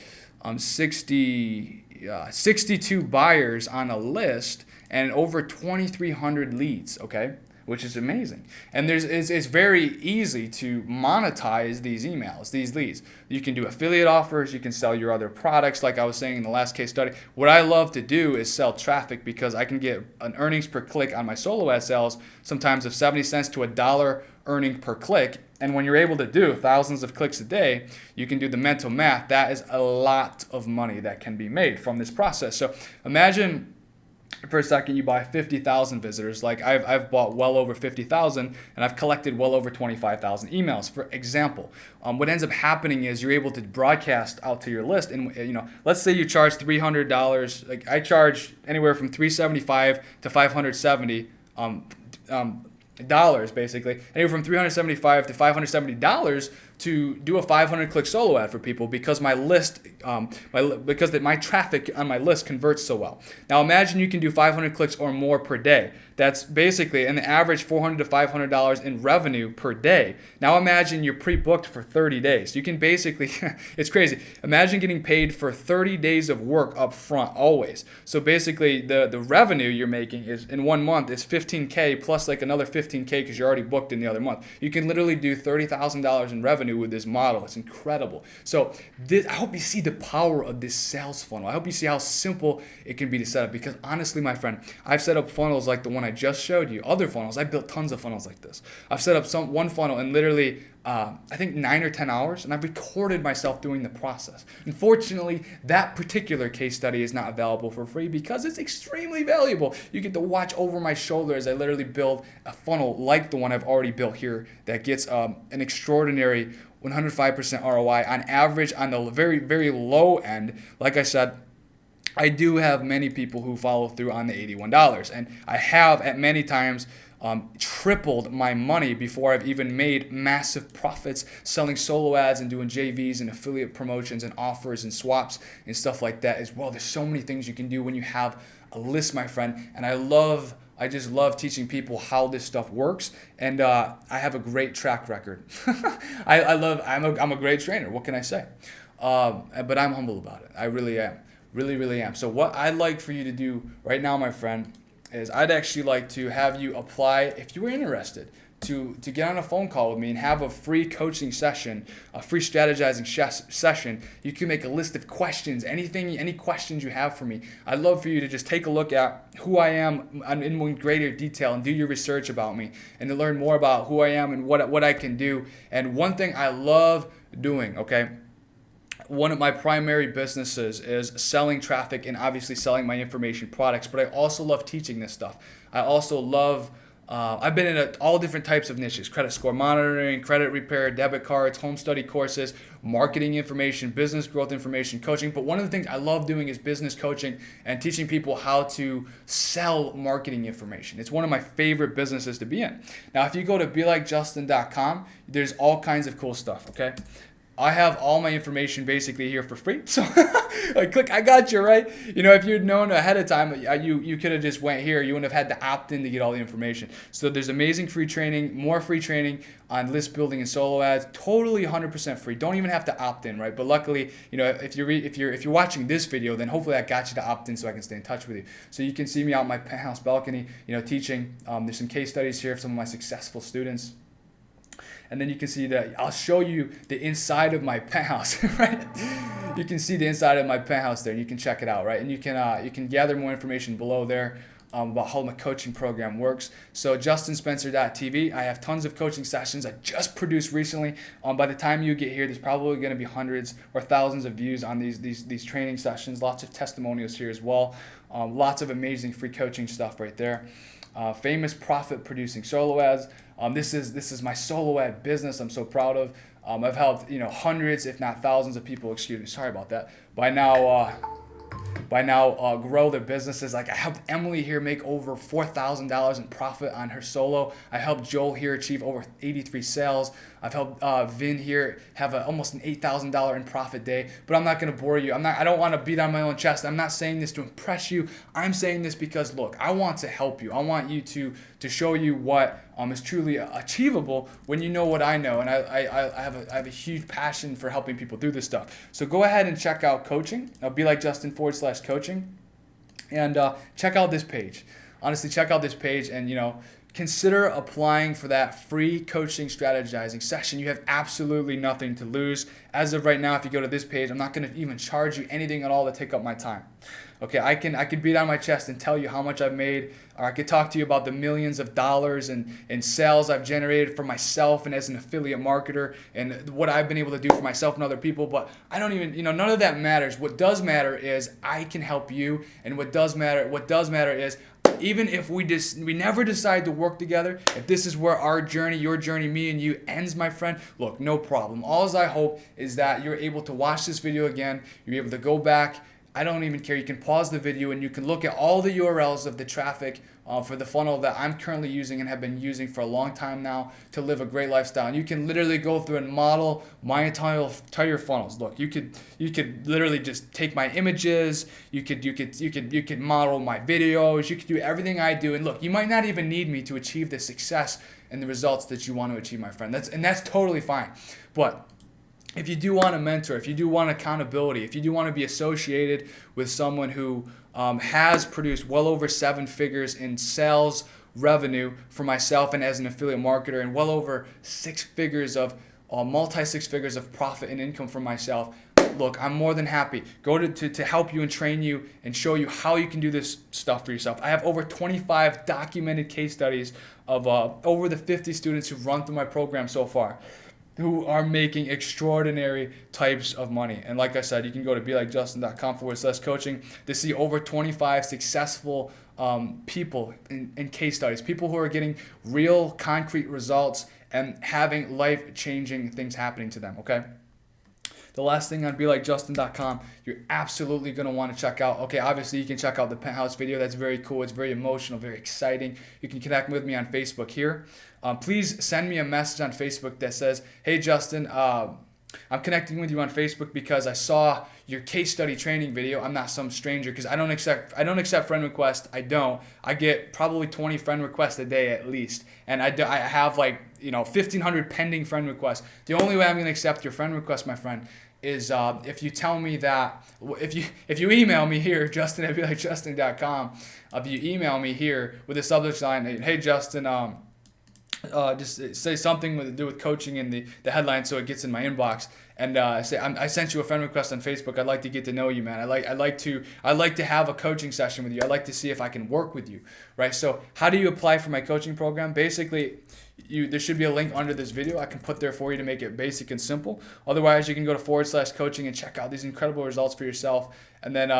62 buyers on a list and over 2,300 leads, okay? Which is amazing. And it's very easy to monetize these emails, these leads. You can do affiliate offers, you can sell your other products, like I was saying in the last case study. What I love to do is sell traffic because I can get an earnings per click on my solo ad sales, sometimes of 70 cents to $1 earning per click. And when you're able to do thousands of clicks a day, you can do the mental math. That is a lot of money that can be made from this process. So imagine for a second you buy 50,000 visitors. Like I've bought well over 50,000 and I've collected well over 25,000 emails, for example. What ends up happening is you're able to broadcast out to your list, and let's say you charge $300. Like I charge anywhere from $375 to $570 dollars, basically anywhere from $375 to $570 to do a 500 click solo ad for people because my list, my traffic on my list converts so well. Now imagine you can do 500 clicks or more per day. That's basically an average $400 to $500 in revenue per day. Now imagine you're pre-booked for 30 days. You can basically, it's crazy. Imagine getting paid for 30 days of work up front always. So basically the revenue you're making is in 1 month is $15K plus like another $15K because you're already booked in the other month. You can literally do $30,000 in revenue with this model. It's incredible. So I hope you see the power of this sales funnel. I hope you see how simple it can be to set up, because honestly, my friend, I've set up funnels like the one I just showed you, other funnels. I built tons of funnels like this. I've set up one funnel in literally I think 9 or 10 hours, and I've recorded myself doing the process. Unfortunately, that particular case study is not available for free because it's extremely valuable. You get to watch over my shoulder as I literally build a funnel like the one I've already built here that gets an extraordinary 105% ROI on average on the very, very low end. Like I said, I do have many people who follow through on the $81, and I have at many times tripled my money before I've even made massive profits selling solo ads and doing JVs and affiliate promotions and offers and swaps and stuff like that as well. There's so many things you can do when you have a list, my friend, and I just love teaching people how this stuff works, and I have a great track record. I'm a great trainer. What can I say? But I'm humble about it. I really am. Really, really am. So what I'd like for you to do right now, my friend, is I'd actually like to have you apply, if you were interested, to get on a phone call with me and have a free coaching session, a free strategizing session. You can make a list of questions, any questions you have for me. I'd love for you to just take a look at who I am in greater detail and do your research about me and to learn more about who I am and what I can do. And one thing I love doing, okay? One of my primary businesses is selling traffic and obviously selling my information products, but I also love teaching this stuff. I also love, I've been in all different types of niches: credit score monitoring, credit repair, debit cards, home study courses, marketing information, business growth information, coaching. But one of the things I love doing is business coaching and teaching people how to sell marketing information. It's one of my favorite businesses to be in. Now, if you go to belikejustin.com, there's all kinds of cool stuff, okay? I have all my information basically here for free. So click, I got you, right? If you'd known ahead of time, you could have just went here. You wouldn't have had to opt in to get all the information. So there's amazing free training, more free training on list building and solo ads, totally 100% free. Don't even have to opt in, right? But luckily, if you're watching this video, then hopefully I got you to opt in so I can stay in touch with you. So you can see me out my penthouse balcony, teaching. There's some case studies here of some of my successful students. And then you can see that I'll show you the inside of my penthouse, right? You can see the inside of my penthouse there, and you can check it out, right? And you can gather more information below there about how my coaching program works. So JustinSpencer.tv, I have tons of coaching sessions I just produced recently. By the time you get here, there's probably going to be hundreds or thousands of views on these training sessions. Lots of testimonials here as well. Lots of amazing free coaching stuff right there. Famous profit producing solo ads. This is my solo ad business I'm so proud of. I've helped hundreds, if not thousands of people. Excuse me, sorry about that. By now, by now grow their businesses. Like I helped Emily here make over $4,000 in profit on her solo. I helped Joel here achieve over 83 sales. I've helped Vin here have almost an $8,000 in profit day. But I'm not going to bore you. I don't want to beat on my own chest. I'm not saying this to impress you. I'm saying this because, look, I want to help you. I want you to show you what is truly achievable when you know what I know. And I have a huge passion for helping people do this stuff. So go ahead and check out coaching. Be like Justin /coaching. And check out this page. Honestly, check out this page and, consider applying for that free coaching strategizing session. You have absolutely nothing to lose. As of right now, if you go to this page, I'm not going to even charge you anything at all to take up my time. Okay, I could beat on my chest and tell you how much I've made, or I could talk to you about the millions of dollars in sales I've generated for myself and as an affiliate marketer and what I've been able to do for myself and other people, but I don't even, none of that matters. What does matter is I can help you, and what does matter is even if we never decide to work together, if this is where our journey, your journey, me and you ends, my friend, look, no problem. All I hope is that you're able to watch this video again, you're able to go back. I don't even care. You can pause the video and you can look at all the URLs of the traffic for the funnel that I'm currently using and have been using for a long time now to live a great lifestyle. And you can literally go through and model my entire funnels. Look, you could literally just take my images. You could model my videos. You could do everything I do. And look, you might not even need me to achieve the success and the results that you want to achieve, my friend. That's totally fine. But if you do want a mentor, if you do want accountability, if you do want to be associated with someone who has produced well over 7 figures in sales revenue for myself and as an affiliate marketer, and well over 6 figures of multi-6 figures of profit and income for myself, look, I'm more than happy. Go to help you and train you and show you how you can do this stuff for yourself. I have over 25 documented case studies of over the 50 students who've run through my program so far, who are making extraordinary types of money. And like I said, you can go to belikejustin.com/coaching to see over 25 successful people in case studies, people who are getting real concrete results and having life-changing things happening to them, okay? The last thing on belikejustin.com, you're absolutely going to want to check out. Okay, obviously you can check out the penthouse video. That's very cool. It's very emotional, very exciting. You can connect with me on Facebook here. Please send me a message on Facebook that says, hey, Justin, I'm connecting with you on Facebook because I saw your case study training video. I'm not some stranger because I don't accept friend requests. I get probably 20 friend requests a day at least. And I have 1,500 pending friend requests. The only way I'm going to accept your friend request, my friend, is if you tell me that, if you email me here, justin@belikejustin.com, if you email me here with the subject line, hey, Justin, just say something to do with coaching in the headline so it gets in my inbox, and say I sent you a friend request on Facebook. I'd like to get to know you, man. I'd like to have a coaching session with you. I'd like to see if I can work with you, right? So how do you apply for my coaching program? Basically, there should be a link under this video. I can put there for you to make it basic and simple. Otherwise, you can go to /coaching and check out these incredible results for yourself. And then,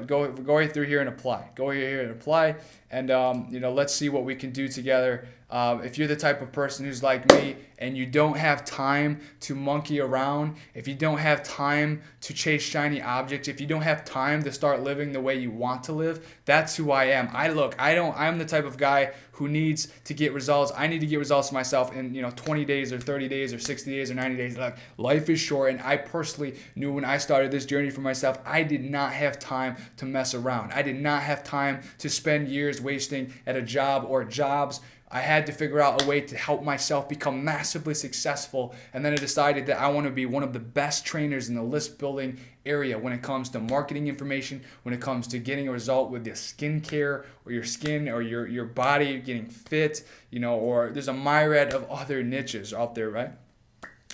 go right through here and apply. Go here and apply. And, let's see what we can do together. If you're the type of person who's like me and you don't have time to monkey around, if you don't have time to chase shiny objects, if you don't have time to start living the way you want to live, that's who I am. I'm the type of guy who needs to get results. I need to get results for myself in 20 days or 30 days or 60 days or 90 days. Like, life is short, and I personally knew when I started this journey for myself, I did not have time to mess around. I did not have time to spend years wasting at a job or jobs. I had to figure out a way to help myself become massively successful, and then I decided that I want to be one of the best trainers in the list building area when it comes to marketing information, when it comes to getting a result with your skincare or your skin or your body getting fit, or there's a myriad of other niches out there, right?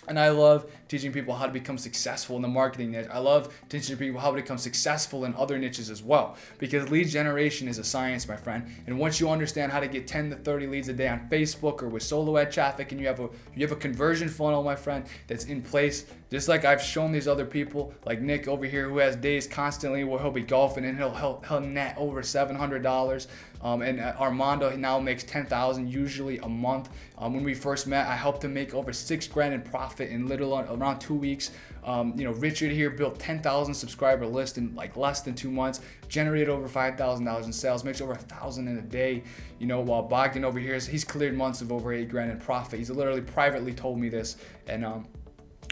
And I love teaching people how to become successful in the marketing niche. I love teaching people how to become successful in other niches as well, because lead generation is a science, my friend. And once you understand how to get 10 to 30 leads a day on Facebook or with solo ad traffic, and you have a conversion funnel, my friend, that's in place, just like I've shown these other people, like Nick over here, who has days constantly where he'll be golfing and he'll net over $700 And Armando now makes 10,000 usually a month. When we first met, I helped him make over 6 grand in profit in around 2 weeks. Richard here built 10,000 subscriber list in like less than 2 months, generated over $5,000 in sales, makes over 1,000 in a day. While Bogdan over here, he's cleared months of over 8 grand in profit. He's literally privately told me this. And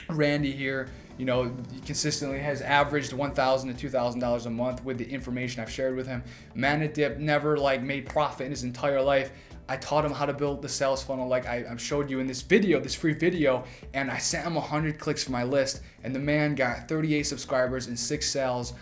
Randy here, he consistently has averaged $1,000 to $2,000 a month with the information I've shared with him. Manadip never made profit in his entire life. I taught him how to build the sales funnel like I showed you in this video, this free video, and I sent him 100 clicks for my list, and the man got 38 subscribers and 6 sales,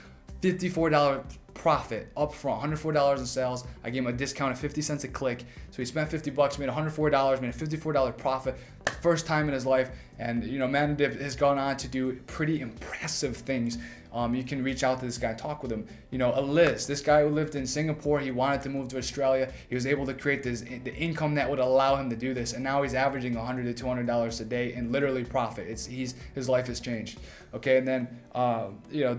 $54 profit up front, $104 in sales. I gave him a discount of 50 cents a click. So he spent $50, made $104, made a $54 profit, the first time in his life. And Manadip has gone on to do pretty impressive things. You can reach out to this guy and talk with him. Eliz, this guy who lived in Singapore, he wanted to move to Australia. He was able to create the income that would allow him to do this, and now he's averaging $100 to $200 a day in literally profit. His life has changed. Okay, and then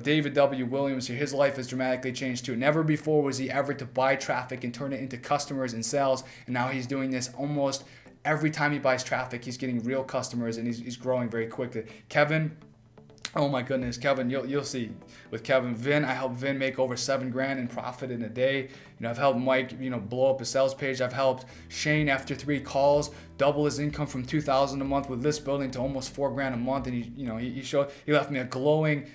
David W. Williams here, his life has dramatically changed too. Never before was he ever to buy traffic and turn it into customers and sales, and now he's doing this almost every time he buys traffic. He's getting real customers, and he's growing very quickly. Kevin. Oh my goodness, Kevin, you'll see with Kevin. Vin, I helped Vin make over 7 grand in profit in a day. I've helped Mike, blow up his sales page. I've helped Shane after 3 calls double his income from 2,000 a month with list building to almost 4 grand a month. And he left me a glowing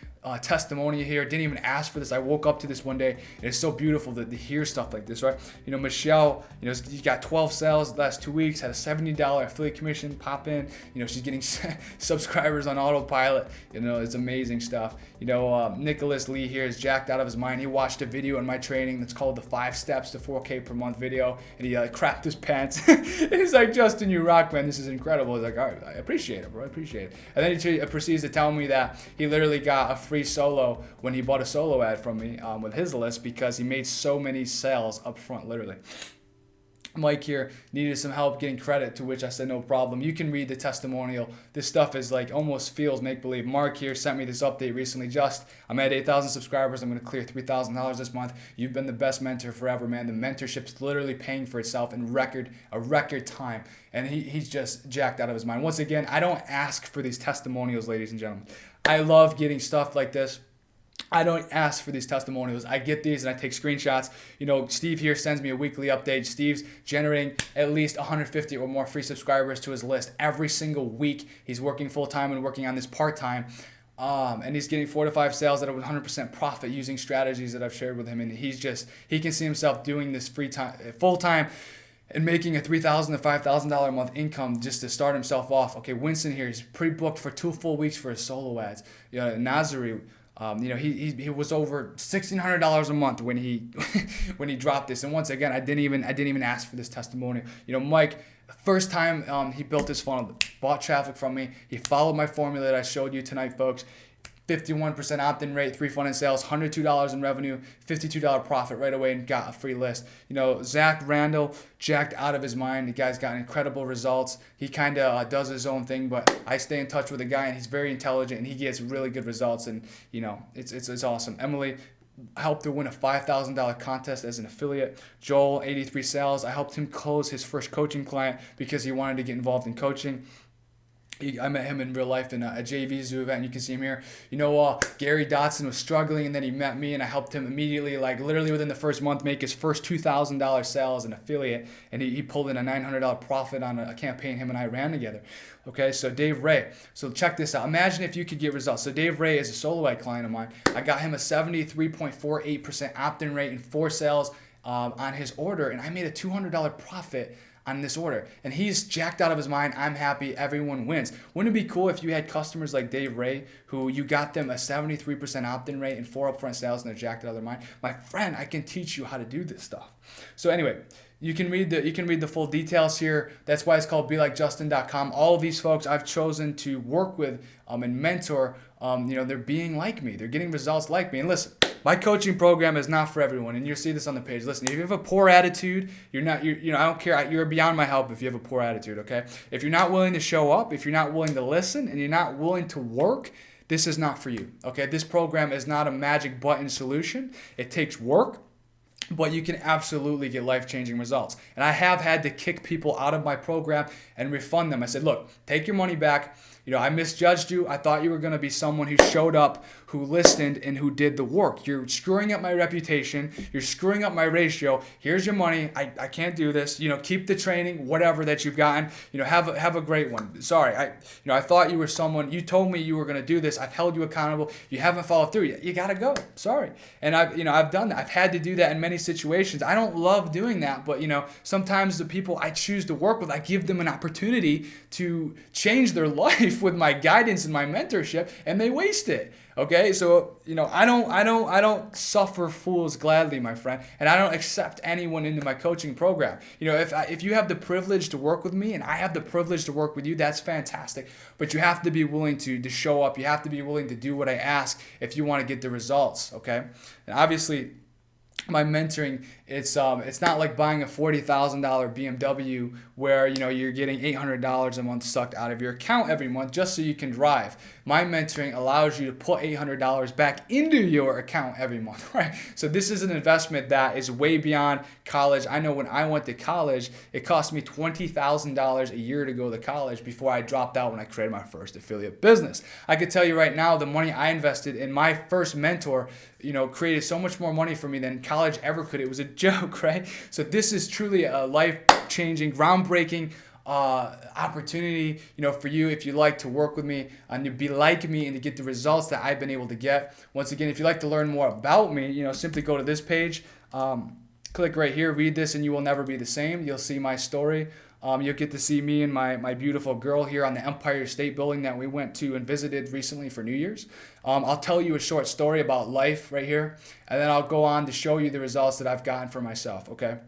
testimony here. Didn't even ask for this. I woke up to this one day, and it's so beautiful to hear stuff like this, right? Michelle, she's got 12 sales the last 2 weeks, had a $70 affiliate commission pop in. She's getting subscribers on autopilot. It's amazing stuff. Nicholas Lee here is jacked out of his mind. He watched a video in my training that's called the 5 Steps to 4K per month video, and he crapped his pants. And he's like, Justin, you rock, man. This is incredible. He's like, all right, I appreciate it, bro. I appreciate it. And then he proceeds to tell me that he literally got a free solo when he bought a solo ad from me with his list because he made so many sales up front, literally. Mike here needed some help getting credit, to which I said no problem. You can read the testimonial. This stuff is almost feels make-believe. Mark here sent me this update recently. I'm at 8,000 subscribers. I'm going to clear $3,000 this month. You've been the best mentor forever, man. The mentorship's literally paying for itself in a record time. And he's just jacked out of his mind. Once again, I don't ask for these testimonials, ladies and gentlemen. I love getting stuff like this. I don't ask for these testimonials. I get these and I take screenshots. Steve here sends me a weekly update. Steve's generating at least 150 or more free subscribers to his list every single week. He's working full-time and working on this part-time. And he's getting 4 to 5 sales at a 100% profit using strategies that I've shared with him. And he can see himself doing this full-time and making a $3,000 to $5,000 a month income just to start himself off. Okay, Winston here, he's pre-booked for 2 full weeks for his solo ads. Nazari, he was over $1,600 a month when he when he dropped this. And once again, I didn't even ask for this testimonial. Mike, first time he built this funnel, bought traffic from me. He followed my formula that I showed you tonight, folks. 51% opt-in rate, 3 funded sales, $102 in revenue, $52 profit right away, and got a free list. Zach Randall, jacked out of his mind. The guy's got incredible results. He kind of does his own thing, but I stay in touch with the guy, and he's very intelligent, and he gets really good results, and it's awesome. Emily helped her win a $5,000 contest as an affiliate. Joel, 83 sales. I helped him close his first coaching client because he wanted to get involved in coaching. I met him in real life in a JV Zoo event. You can see him here. Gary Dotson was struggling, and then he met me, and I helped him immediately, literally within the first month, make his first $2,000 sale as an affiliate, and he pulled in a $900 profit on a campaign him and I ran together. Okay, so Dave Ray. So check this out. Imagine if you could get results. So Dave Ray is a solo ad client of mine. I got him a 73.48% opt-in rate and 4 sales on his order, and I made a $200 profit on this order, and he's jacked out of his mind. I'm happy. Everyone wins. Wouldn't it be cool if you had customers like Dave Ray, who you got them a 73% opt-in rate and 4 upfront sales, and they're jacked out of their mind? My friend, I can teach you how to do this stuff. So anyway, you can read the full details here. That's why it's called BeLikeJustin.com. All of these folks I've chosen to work with and mentor. They're being like me. They're getting results like me. And listen, my coaching program is not for everyone, and you'll see this on the page. Listen, if you have a poor attitude, I don't care. You're beyond my help if you have a poor attitude, okay? If you're not willing to show up, if you're not willing to listen, and you're not willing to work, this is not for you, okay? This program is not a magic button solution. It takes work. but you can absolutely get life-changing results. And I have had to kick people out of my program and refund them. I said, look, take your money back. I misjudged you. I thought you were going to be someone who showed up, who listened, and who did the work. You're screwing up my reputation. You're screwing up my ratio. Here's your money. I can't do this. Keep the training, whatever that you've gotten. Have a great one. Sorry. I thought you were someone. You told me you were going to do this. I've held you accountable. You haven't followed through yet. You got to go. Sorry. And I've done that. I've had to do that in many situations. I don't love doing that, but sometimes the people I choose to work with, I give them an opportunity to change their life with my guidance and my mentorship, and they waste it. Okay, so I don't suffer fools gladly, my friend, and I don't accept anyone into my coaching program. If you have the privilege to work with me, and I have the privilege to work with you, that's fantastic. But you have to be willing to show up. You have to be willing to do what I ask if you want to get the results. Okay, and obviously, my mentoring, it's not like buying a $40,000 BMW where you're getting $800 a month sucked out of your account every month just so you can drive. My mentoring allows you to put $800 back into your account every month, right? So this is an investment that is way beyond college. I know when I went to college, it cost me $20,000 a year to go to college before I dropped out when I created my first affiliate business. I could tell you right now, the money I invested in my first mentor, created so much more money for me than college ever could. It was a joke, right? So this is truly a life-changing, groundbreaking opportunity, for you if you like to work with me and to be like me and to get the results that I've been able to get. Once again, if you'd like to learn more about me, simply go to this page, click right here, read this, and you will never be the same. You'll see my story. You'll get to see me and my beautiful girl here on the Empire State Building that we went to and visited recently for New Year's. I'll tell you a short story about life right here, and then I'll go on to show you the results that I've gotten for myself, okay?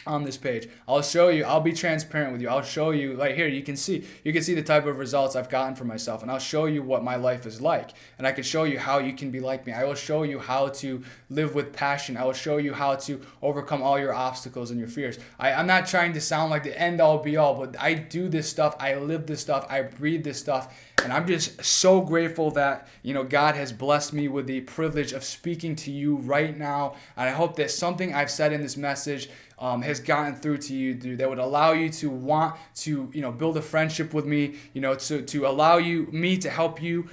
On this page, I'll show you. I'll be transparent with you. I'll show you right here. You can see the type of results I've gotten for myself, and I'll show you what my life is like, and I can show you how you can be like me. I will show you how to live with passion. I will show you how to overcome all your obstacles and your fears. I'm not trying to sound like the end all be all, but I do this stuff. I live this stuff. I breathe this stuff. And I'm just so grateful that, God has blessed me with the privilege of speaking to you right now. And I hope that something I've said in this message has gotten through to you, that would allow you to want to, build a friendship with me, to allow me to help you,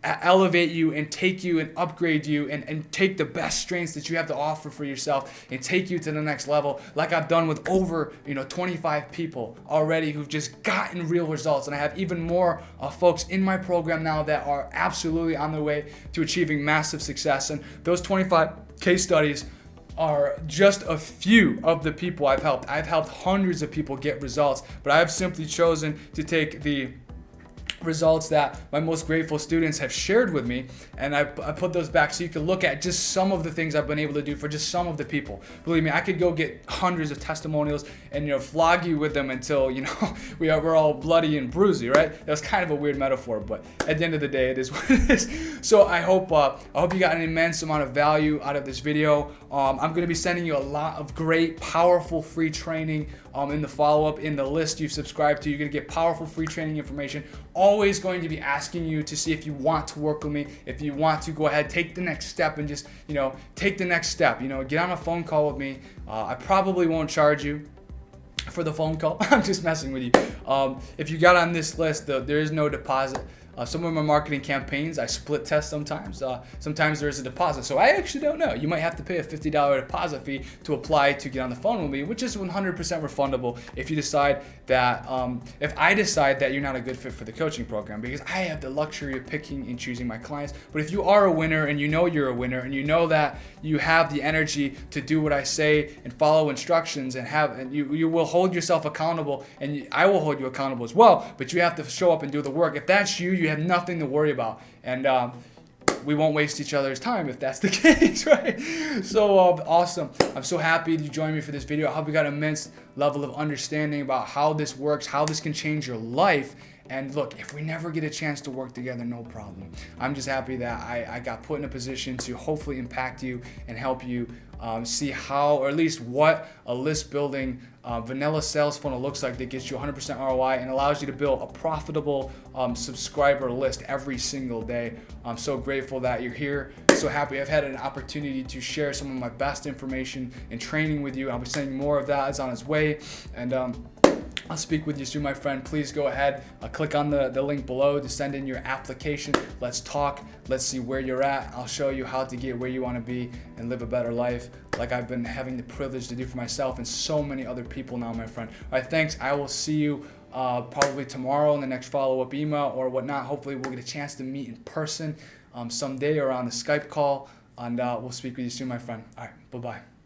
elevate you and take you and upgrade you and take the best strengths that you have to offer for yourself and take you to the next level, like I've done with over 25 people already who've just gotten real results. And I have even more folks in my program now that are absolutely on their way to achieving massive success. And those 25 case studies are just a few of the people I've helped. I've helped hundreds of people get results, but I've simply chosen to take the results that my most grateful students have shared with me, and I put those back so you can look at just some of the things I've been able to do for just some of the people. Believe me, I could go get hundreds of testimonials and flog you with them until we're all bloody and bruisey, right? That was kind of a weird metaphor, but at the end of the day, it is what it is. So I hope you got an immense amount of value out of this video. I'm going to be sending you a lot of great, powerful free training in the follow-up, in the list you've subscribed to. You're going to get powerful free training information. Always going to be asking you to see if you want to work with me, if you want to go ahead, take the next step and just, take the next step. Get on a phone call with me. I probably won't charge you for the phone call. I'm just messing with you. If you got on this list, there is no deposit. Some of my marketing campaigns, I split test sometimes. Sometimes there is a deposit. So I actually don't know. You might have to pay a $50 deposit fee to apply to get on the phone with me, which is 100% refundable if you decide that, if I decide that you're not a good fit for the coaching program, because I have the luxury of picking and choosing my clients. But if you are a winner and you know you're a winner and you know that you have the energy to do what I say and follow instructions and you will hold yourself accountable, and I will hold you accountable as well, but you have to show up and do the work. If that's you have nothing to worry about, and we won't waste each other's time if that's the case, right? So awesome. I'm so happy you joined me for this video. I hope you got an immense level of understanding about how this works, how this can change your life, And look, if we never get a chance to work together, no problem. I'm just happy that I got put in a position to hopefully impact you and help you see how, or at least what a list building vanilla sales funnel looks like that gets you 100% ROI and allows you to build a profitable subscriber list every single day. I'm so grateful that you're here. So happy I've had an opportunity to share some of my best information and training with you. I'll be sending more of that. It's on its way. And I'll speak with you soon, my friend. Please go ahead, click on the link below to send in your application. Let's talk. Let's see where you're at. I'll show you how to get where you want to be and live a better life like I've been having the privilege to do for myself and so many other people now, my friend. All right, thanks. I will see you probably tomorrow in the next follow-up email or whatnot. Hopefully we'll get a chance to meet in person someday or on the Skype call, and we'll speak with you soon, my friend. All right, bye-bye.